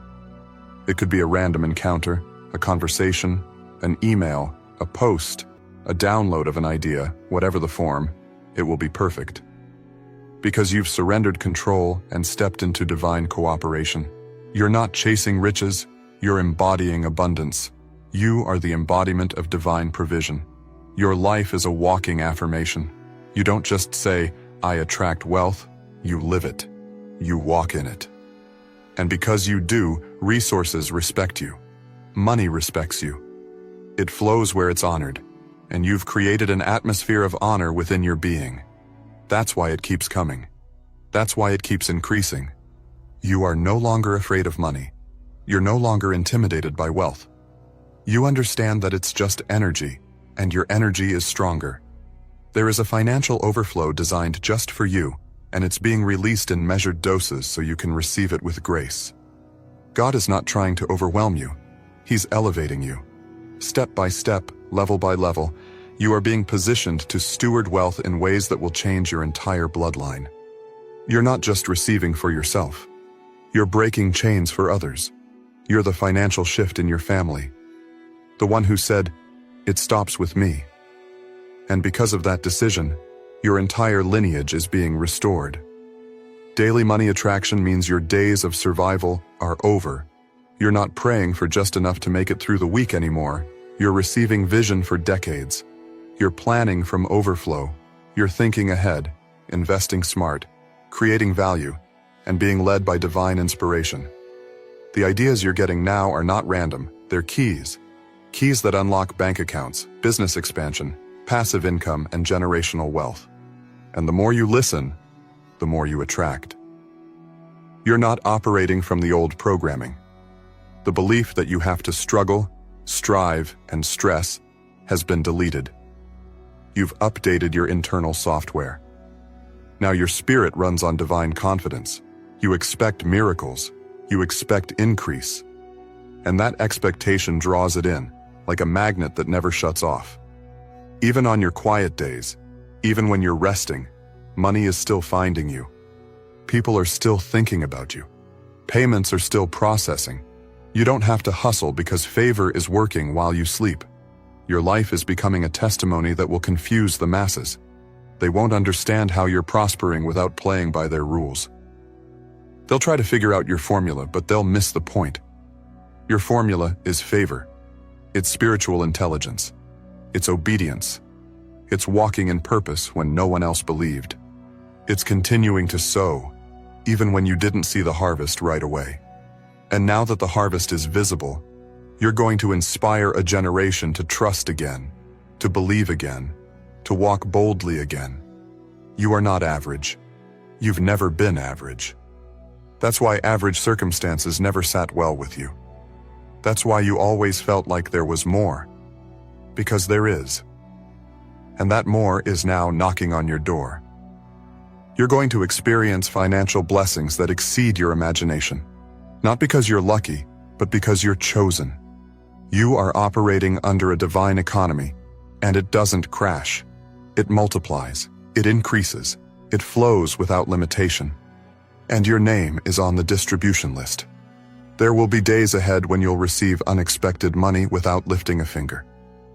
It could be a random encounter, a conversation, an email, a post, a download of an idea, whatever the form, it will be perfect. Because you've surrendered control and stepped into divine cooperation. You're not chasing riches, you're embodying abundance. You are the embodiment of divine provision. Your life is a walking affirmation. You don't just say, I attract wealth, you live it. You walk in it. And because you do, resources respect you. Money respects you. It flows where it's honored, and you've created an atmosphere of honor within your being. That's why it keeps coming. That's why it keeps increasing. You are no longer afraid of money. You're no longer intimidated by wealth. You understand that it's just energy, and your energy is stronger. There is a financial overflow designed just for you, and it's being released in measured doses so you can receive it with grace. God is not trying to overwhelm you. He's elevating you. Step by step, level by level, you are being positioned to steward wealth in ways that will change your entire bloodline. You're not just receiving for yourself. You're breaking chains for others. You're the financial shift in your family. The one who said, "It stops with me." And because of that decision, your entire lineage is being restored. Daily money attraction means your days of survival are over. You're not praying for just enough to make it through the week anymore. You're receiving vision for decades. You're planning from overflow. You're thinking ahead, investing smart, creating value, and being led by divine inspiration. The ideas you're getting now are not random. They're keys. Keys that unlock bank accounts, business expansion, passive income, and generational wealth. And the more you listen, the more you attract. You're not operating from the old programming. The belief that you have to struggle, strive, and stress has been deleted. You've updated your internal software. Now your spirit runs on divine confidence. You expect miracles. You expect increase. And that expectation draws it in, like a magnet that never shuts off. Even on your quiet days, even when you're resting, money is still finding you. People are still thinking about you. Payments are still processing. You don't have to hustle because favor is working while you sleep. Your life is becoming a testimony that will confuse the masses. They won't understand how you're prospering without playing by their rules. They'll try to figure out your formula, but they'll miss the point. Your formula is favor. It's spiritual intelligence. It's obedience. It's walking in purpose when no one else believed. It's continuing to sow, even when you didn't see the harvest right away. And now that the harvest is visible, you're going to inspire a generation to trust again, to believe again, to walk boldly again. You are not average. You've never been average. That's why average circumstances never sat well with you. That's why you always felt like there was more. Because there is. And that more is now knocking on your door. You're going to experience financial blessings that exceed your imagination. Not because you're lucky, but because you're chosen. You are operating under a divine economy, and it doesn't crash. It multiplies, it increases, it flows without limitation. And your name is on the distribution list. There will be days ahead when you'll receive unexpected money without lifting a finger.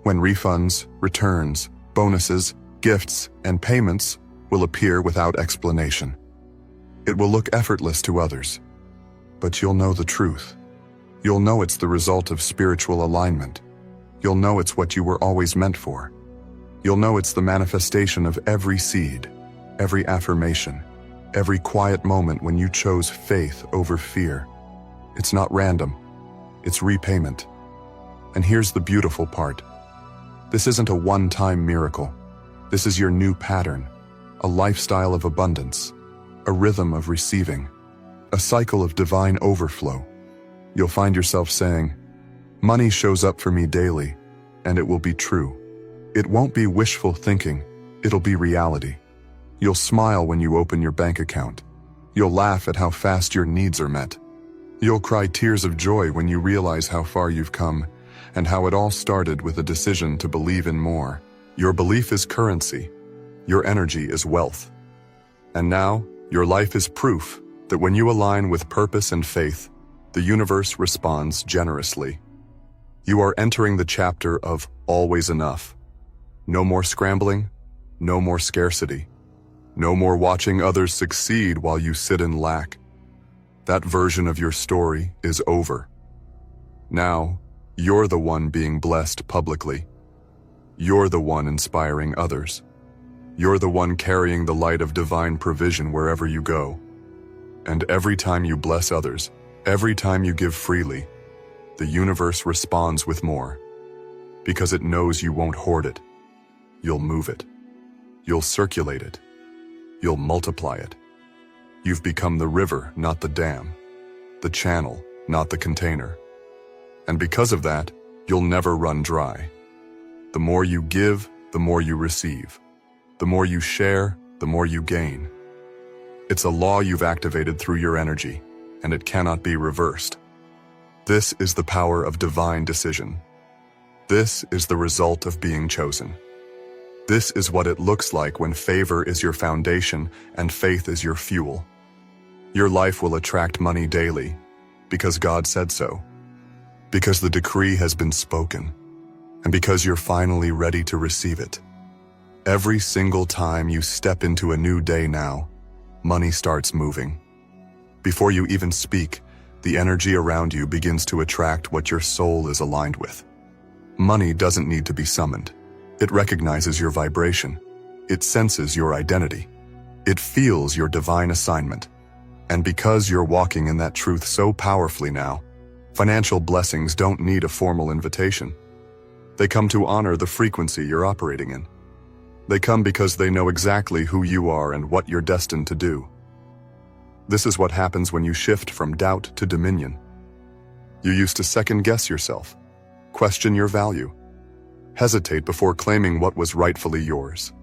When refunds, returns, bonuses, gifts, and payments will appear without explanation. It will look effortless to others, but you'll know the truth. You'll know it's the result of spiritual alignment. You'll know it's what you were always meant for. You'll know it's the manifestation of every seed, every affirmation, every quiet moment when you chose faith over fear. It's not random. It's repayment. And here's the beautiful part. This isn't a one-time miracle. This is your new pattern, a lifestyle of abundance, a rhythm of receiving, a cycle of divine overflow. You'll find yourself saying, "Money shows up for me daily, and it will be true." It won't be wishful thinking, it'll be reality. You'll smile when you open your bank account. You'll laugh at how fast your needs are met. You'll cry tears of joy when you realize how far you've come and how it all started with a decision to believe in more. Your belief is currency. Your energy is wealth. And now, your life is proof that when you align with purpose and faith, the universe responds generously. You are entering the chapter of always enough. No more scrambling, no more scarcity, no more watching others succeed while you sit in lack. That version of your story is over. Now, you're the one being blessed publicly. You're the one inspiring others. You're the one carrying the light of divine provision wherever you go. And every time you bless others, every time you give freely, the universe responds with more. Because it knows you won't hoard it. You'll move it. You'll circulate it. You'll multiply it. You've become the river, not the dam. The channel, not the container. And because of that, you'll never run dry. The more you give, the more you receive. The more you share, the more you gain. It's a law you've activated through your energy, and it cannot be reversed. This is the power of divine decision. This is the result of being chosen. This is what it looks like when favor is your foundation and faith is your fuel. Your life will attract money daily, because God said so, because the decree has been spoken, and because you're finally ready to receive it. Every single time you step into a new day now, money starts moving. Before you even speak, the energy around you begins to attract what your soul is aligned with. Money doesn't need to be summoned. It recognizes your vibration. It senses your identity. It feels your divine assignment. And because you're walking in that truth so powerfully now, financial blessings don't need a formal invitation. They come to honor the frequency you're operating in. They come because they know exactly who you are and what you're destined to do. This is what happens when you shift from doubt to dominion. You used to second-guess yourself, question your value, hesitate before claiming what was rightfully yours.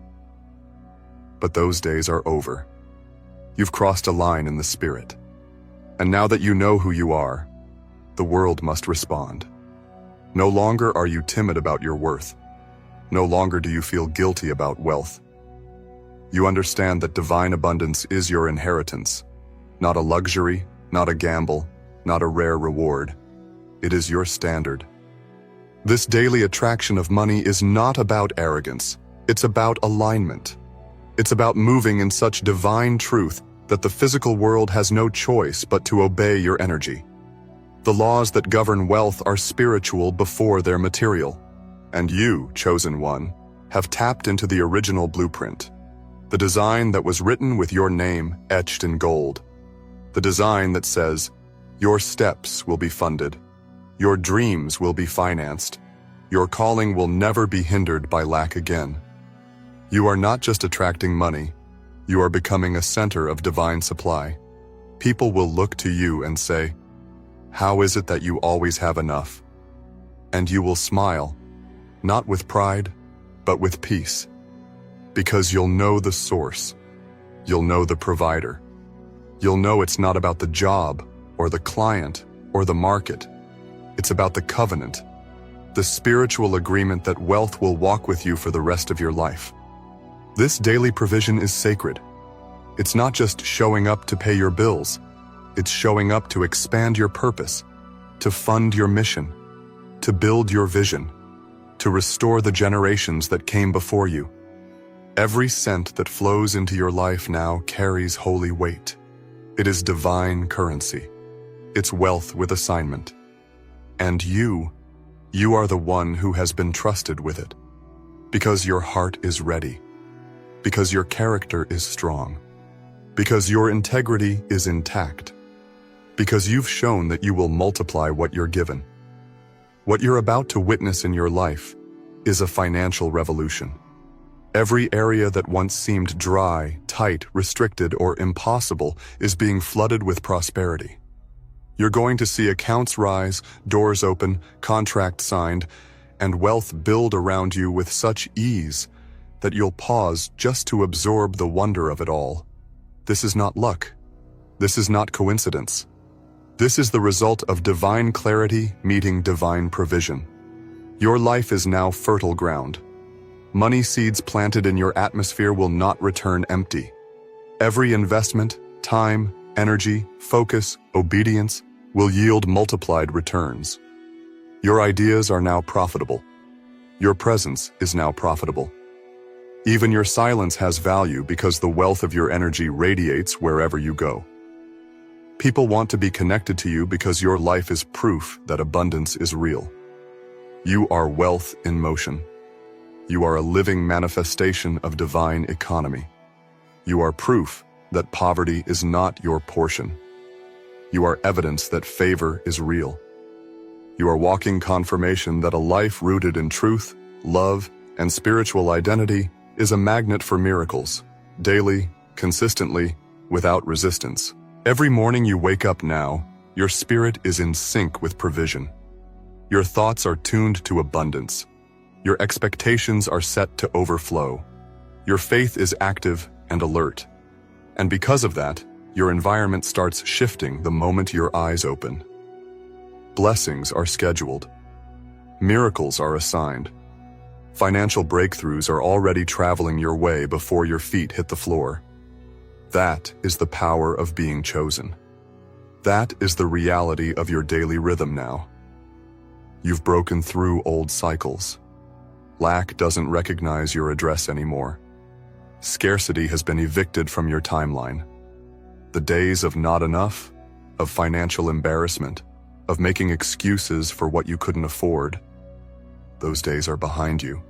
But those days are over. You've crossed a line in the spirit. And now that you know who you are, the world must respond. No longer are you timid about your worth. No longer do you feel guilty about wealth. You understand that divine abundance is your inheritance, not a luxury, not a gamble, not a rare reward. It is your standard. This daily attraction of money is not about arrogance. It's about alignment. It's about moving in such divine truth that the physical world has no choice but to obey your energy. The laws that govern wealth are spiritual before they're material. And you, chosen one, have tapped into the original blueprint. The design that was written with your name etched in gold. The design that says, your steps will be funded. Your dreams will be financed. Your calling will never be hindered by lack again. You are not just attracting money. You are becoming a center of divine supply. People will look to you and say, "How is it that you always have enough?" And you will smile, not with pride, but with peace. Because you'll know the source. You'll know the provider. You'll know it's not about the job, or the client, or the market. It's about the covenant, the spiritual agreement that wealth will walk with you for the rest of your life. This daily provision is sacred. It's not just showing up to pay your bills. It's showing up to expand your purpose, to fund your mission, to build your vision, to restore the generations that came before you. Every cent that flows into your life now carries holy weight. It is divine currency. It's wealth with assignment. And you are the one who has been trusted with it. Because your heart is ready. Because your character is strong. Because your integrity is intact. Because you've shown that you will multiply what you're given. What you're about to witness in your life is a financial revolution. Every area that once seemed dry, tight, restricted, or impossible is being flooded with prosperity. You're going to see accounts rise, doors open, contracts signed, and wealth build around you with such ease that you'll pause just to absorb the wonder of it all. This is not luck. This is not coincidence. This is the result of divine clarity meeting divine provision. Your life is now fertile ground. Money seeds planted in your atmosphere will not return empty. Every investment, time, energy, focus, obedience will yield multiplied returns. Your ideas are now profitable. Your presence is now profitable. Even your silence has value because the wealth of your energy radiates wherever you go. People want to be connected to you because your life is proof that abundance is real. You are wealth in motion. You are a living manifestation of divine economy. You are proof that poverty is not your portion. You are evidence that favor is real. You are walking confirmation that a life rooted in truth, love, and spiritual identity is a magnet for miracles, daily, consistently, without resistance. Every morning you wake up now, your spirit is in sync with provision. Your thoughts are tuned to abundance. Your expectations are set to overflow. Your faith is active and alert. And because of that, your environment starts shifting the moment your eyes open. Blessings are scheduled. Miracles are assigned. Financial breakthroughs are already traveling your way before your feet hit the floor. That is the power of being chosen. That is the reality of your daily rhythm now. You've broken through old cycles. Lack doesn't recognize your address anymore. Scarcity has been evicted from your timeline. The days of not enough, of financial embarrassment, of making excuses for what you couldn't afford, those days are behind you.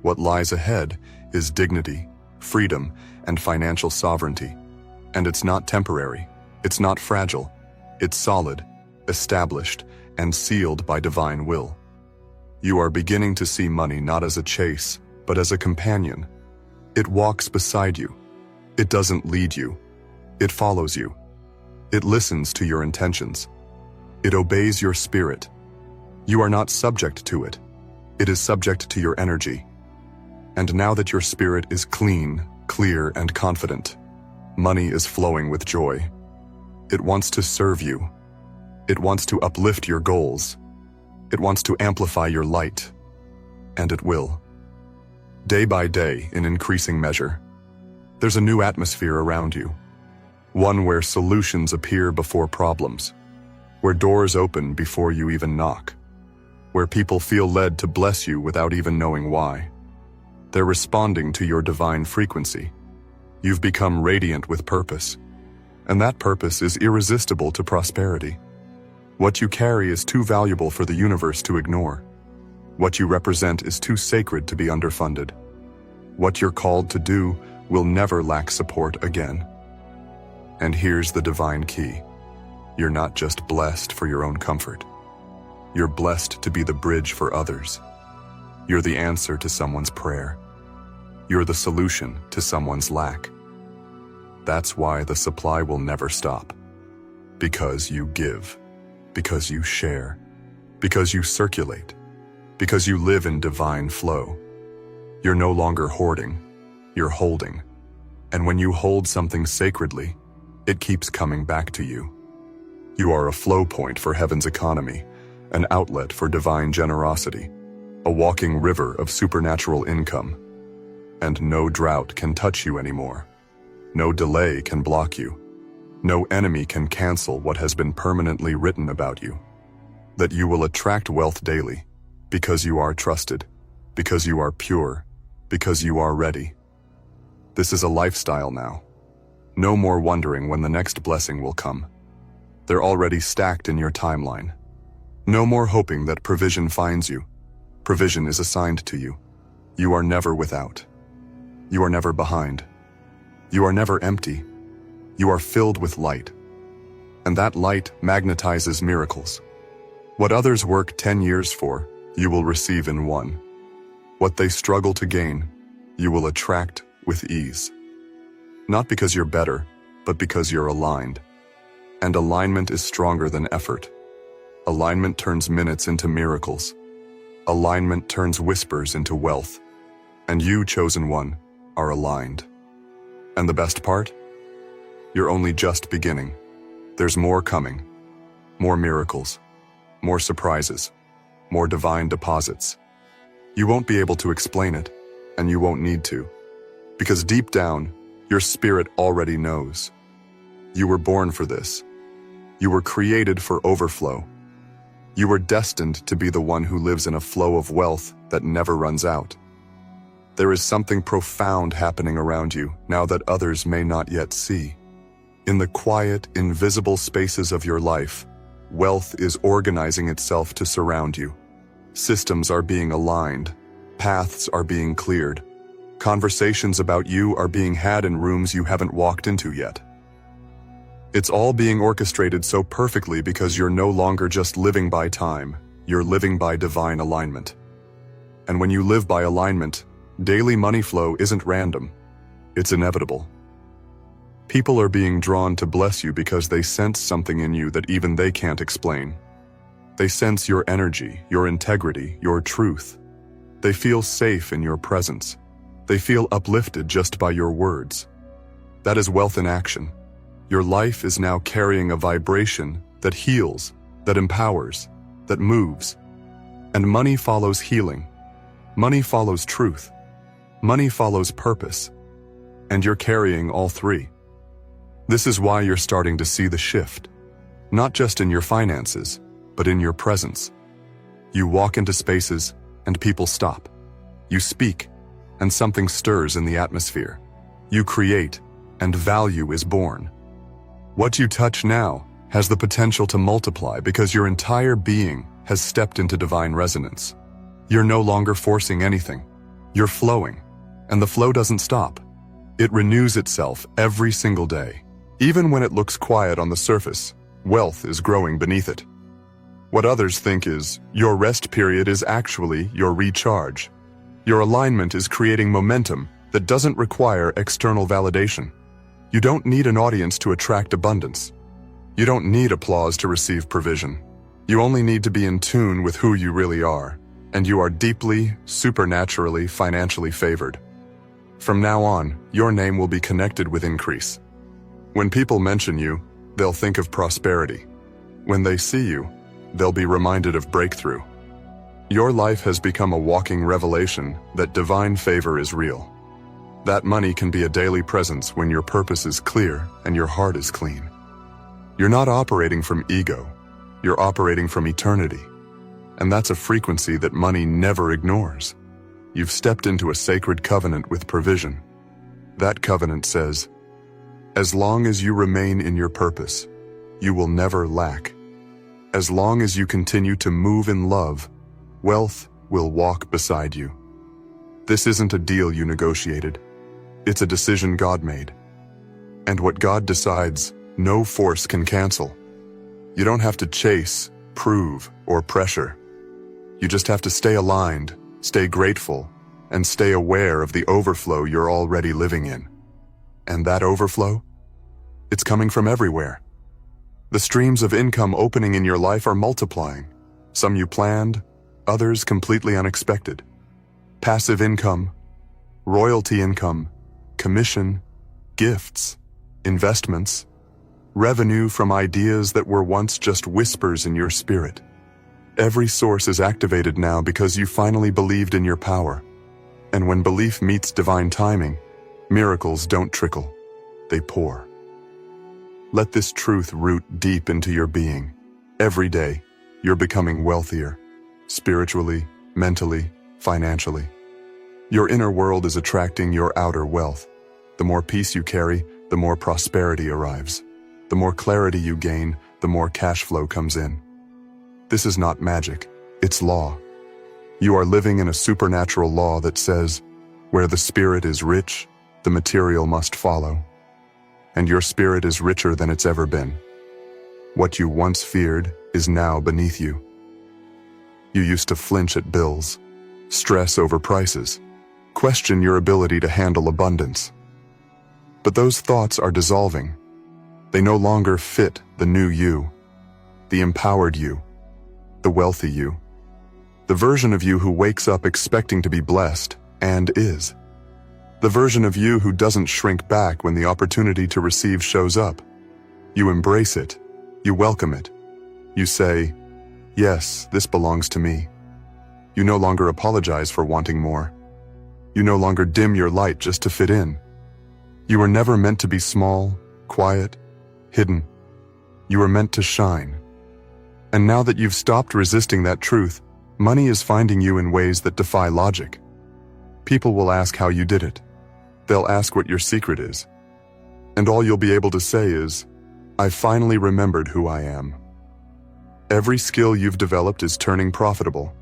What lies ahead is dignity, freedom, and financial sovereignty. And it's not temporary. It's not fragile. It's solid, established, and sealed by divine will. You are beginning to see money not as a chase, but as a companion. It walks beside you. It doesn't lead you. It follows you. It listens to your intentions. It obeys your spirit. You are not subject to it. It is subject to your energy. And now that your spirit is clean, clear, and confident, money is flowing with joy. It wants to serve you. It wants to uplift your goals. It wants to amplify your light. And it will. Day by day, in increasing measure, there's a new atmosphere around you. One where solutions appear before problems. Where doors open before you even knock. Where people feel led to bless you without even knowing why. They're responding to your divine frequency. You've become radiant with purpose. And that purpose is irresistible to prosperity. What you carry is too valuable for the universe to ignore. What you represent is too sacred to be underfunded. What you're called to do will never lack support again. And here's the divine key. You're not just blessed for your own comfort. You're blessed to be the bridge for others. You're the answer to someone's prayer. You're the solution to someone's lack. That's why the supply will never stop. Because you give. Because you share. Because you circulate. Because you live in divine flow. You're no longer hoarding. You're holding. And when you hold something sacredly, it keeps coming back to you. You are a flow point for heaven's economy, an outlet for divine generosity, a walking river of supernatural income. And no drought can touch you anymore. No delay can block you. No enemy can cancel what has been permanently written about you. That you will attract wealth daily, because you are trusted, because you are pure, because you are ready. This is a lifestyle now. No more wondering when the next blessing will come. They're already stacked in your timeline. No more hoping that provision finds you. Provision is assigned to you. You are never without. You are never behind. You are never empty. You are filled with light. And that light magnetizes miracles. What others work 10 years for, you will receive in one. What they struggle to gain, you will attract with ease. Not because you're better, but because you're aligned. And alignment is stronger than effort. Alignment turns minutes into miracles. Alignment turns whispers into wealth. And you, chosen one, are aligned. And the best part? You're only just beginning. There's more coming. More miracles. More surprises. More divine deposits. You won't be able to explain it, and you won't need to. Because deep down, your spirit already knows. You were born for this. You were created for overflow. You were destined to be the one who lives in a flow of wealth that never runs out. There is something profound happening around you now that others may not yet see. In the quiet, invisible spaces of your life, wealth is organizing itself to surround you. Systems are being aligned. Paths are being cleared. Conversations about you are being had in rooms you haven't walked into yet. It's all being orchestrated so perfectly because you're no longer just living by time, you're living by divine alignment. And when you live by alignment, daily money flow isn't random, it's inevitable. People are being drawn to bless you because they sense something in you that even they can't explain. They sense your energy, your integrity, your truth. They feel safe in your presence. They feel uplifted just by your words. That is wealth in action. Your life is now carrying a vibration that heals, that empowers, that moves. And money follows healing. Money follows truth. Money follows purpose. And you're carrying all three. This is why you're starting to see the shift. Not just in your finances, but in your presence. You walk into spaces and people stop. You speak and something stirs in the atmosphere. You create and value is born. What you touch now has the potential to multiply because your entire being has stepped into divine resonance. You're no longer forcing anything. You're flowing, and the flow doesn't stop. It renews itself every single day. Even when it looks quiet on the surface, wealth is growing beneath it. What others think is your rest period is actually your recharge. Your alignment is creating momentum that doesn't require external validation. You don't need an audience to attract abundance. You don't need applause to receive provision. You only need to be in tune with who you really are, and you are deeply, supernaturally, financially favored. From now on, your name will be connected with increase. When people mention you, they'll think of prosperity. When they see you, they'll be reminded of breakthrough. Your life has become a walking revelation that divine favor is real. That money can be a daily presence when your purpose is clear and your heart is clean. You're not operating from ego, you're operating from eternity. And that's a frequency that money never ignores. You've stepped into a sacred covenant with provision. That covenant says, as long as you remain in your purpose, you will never lack. As long as you continue to move in love, wealth will walk beside you. This isn't a deal you negotiated. It's a decision God made. And what God decides, no force can cancel. You don't have to chase, prove, or pressure. You just have to stay aligned, stay grateful, and stay aware of the overflow you're already living in. And that overflow? It's coming from everywhere. The streams of income opening in your life are multiplying. Some you planned, others completely unexpected. Passive income, royalty income, commission, gifts, investments, revenue from ideas that were once just whispers in your spirit. Every source is activated now because you finally believed in your power. And when belief meets divine timing, miracles don't trickle, they pour. Let this truth root deep into your being. Every day, you're becoming wealthier, spiritually, mentally, financially. Your inner world is attracting your outer wealth. The more peace you carry, the more prosperity arrives. The more clarity you gain, the more cash flow comes in. This is not magic, it's law. You are living in a supernatural law that says, where the spirit is rich, the material must follow. And your spirit is richer than it's ever been. What you once feared is now beneath you. You used to flinch at bills, stress over prices, question your ability to handle abundance. But those thoughts are dissolving. They no longer fit the new you, the empowered you, the wealthy you, the version of you who wakes up expecting to be blessed and is, the version of you who doesn't shrink back when the opportunity to receive shows up. You embrace it, you welcome it, you say, yes, this belongs to me. You no longer apologize for wanting more. You no longer dim your light just to fit in. You were never meant to be small, quiet, hidden. You were meant to shine. And now that you've stopped resisting that truth, money is finding you in ways that defy logic. People will ask how you did it. They'll ask what your secret is. And all you'll be able to say is, I finally remembered who I am. Every skill you've developed is turning profitable.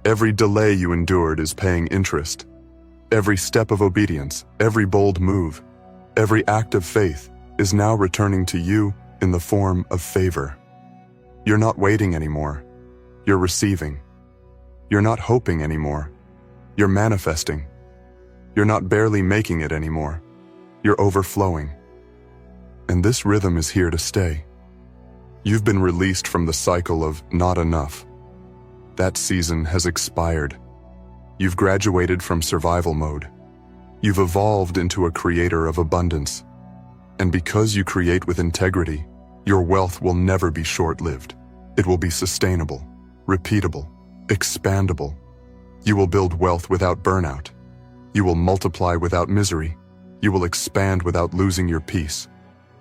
Every delay you endured is paying interest. Every step of obedience, every bold move, every act of faith is now returning to you in the form of favor. You're not waiting anymore. You're receiving. You're not hoping anymore. You're manifesting. You're not barely making it anymore. You're overflowing. And this rhythm is here to stay. You've been released from the cycle of not enough. That season has expired. You've graduated from survival mode. You've evolved into a creator of abundance. And because you create with integrity, your wealth will never be short-lived. It will be sustainable, repeatable, expandable. You will build wealth without burnout. You will multiply without misery. You will expand without losing your peace.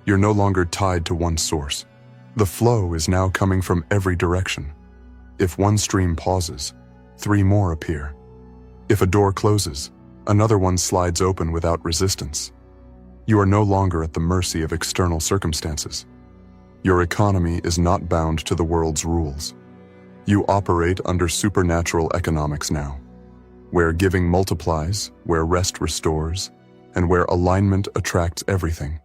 You're no longer tied to one source. The flow is now coming from every direction. If one stream pauses, 3 more appear. If a door closes, another one slides open without resistance. You are no longer at the mercy of external circumstances. Your economy is not bound to the world's rules. You operate under supernatural economics now, where giving multiplies, where rest restores, and where alignment attracts everything.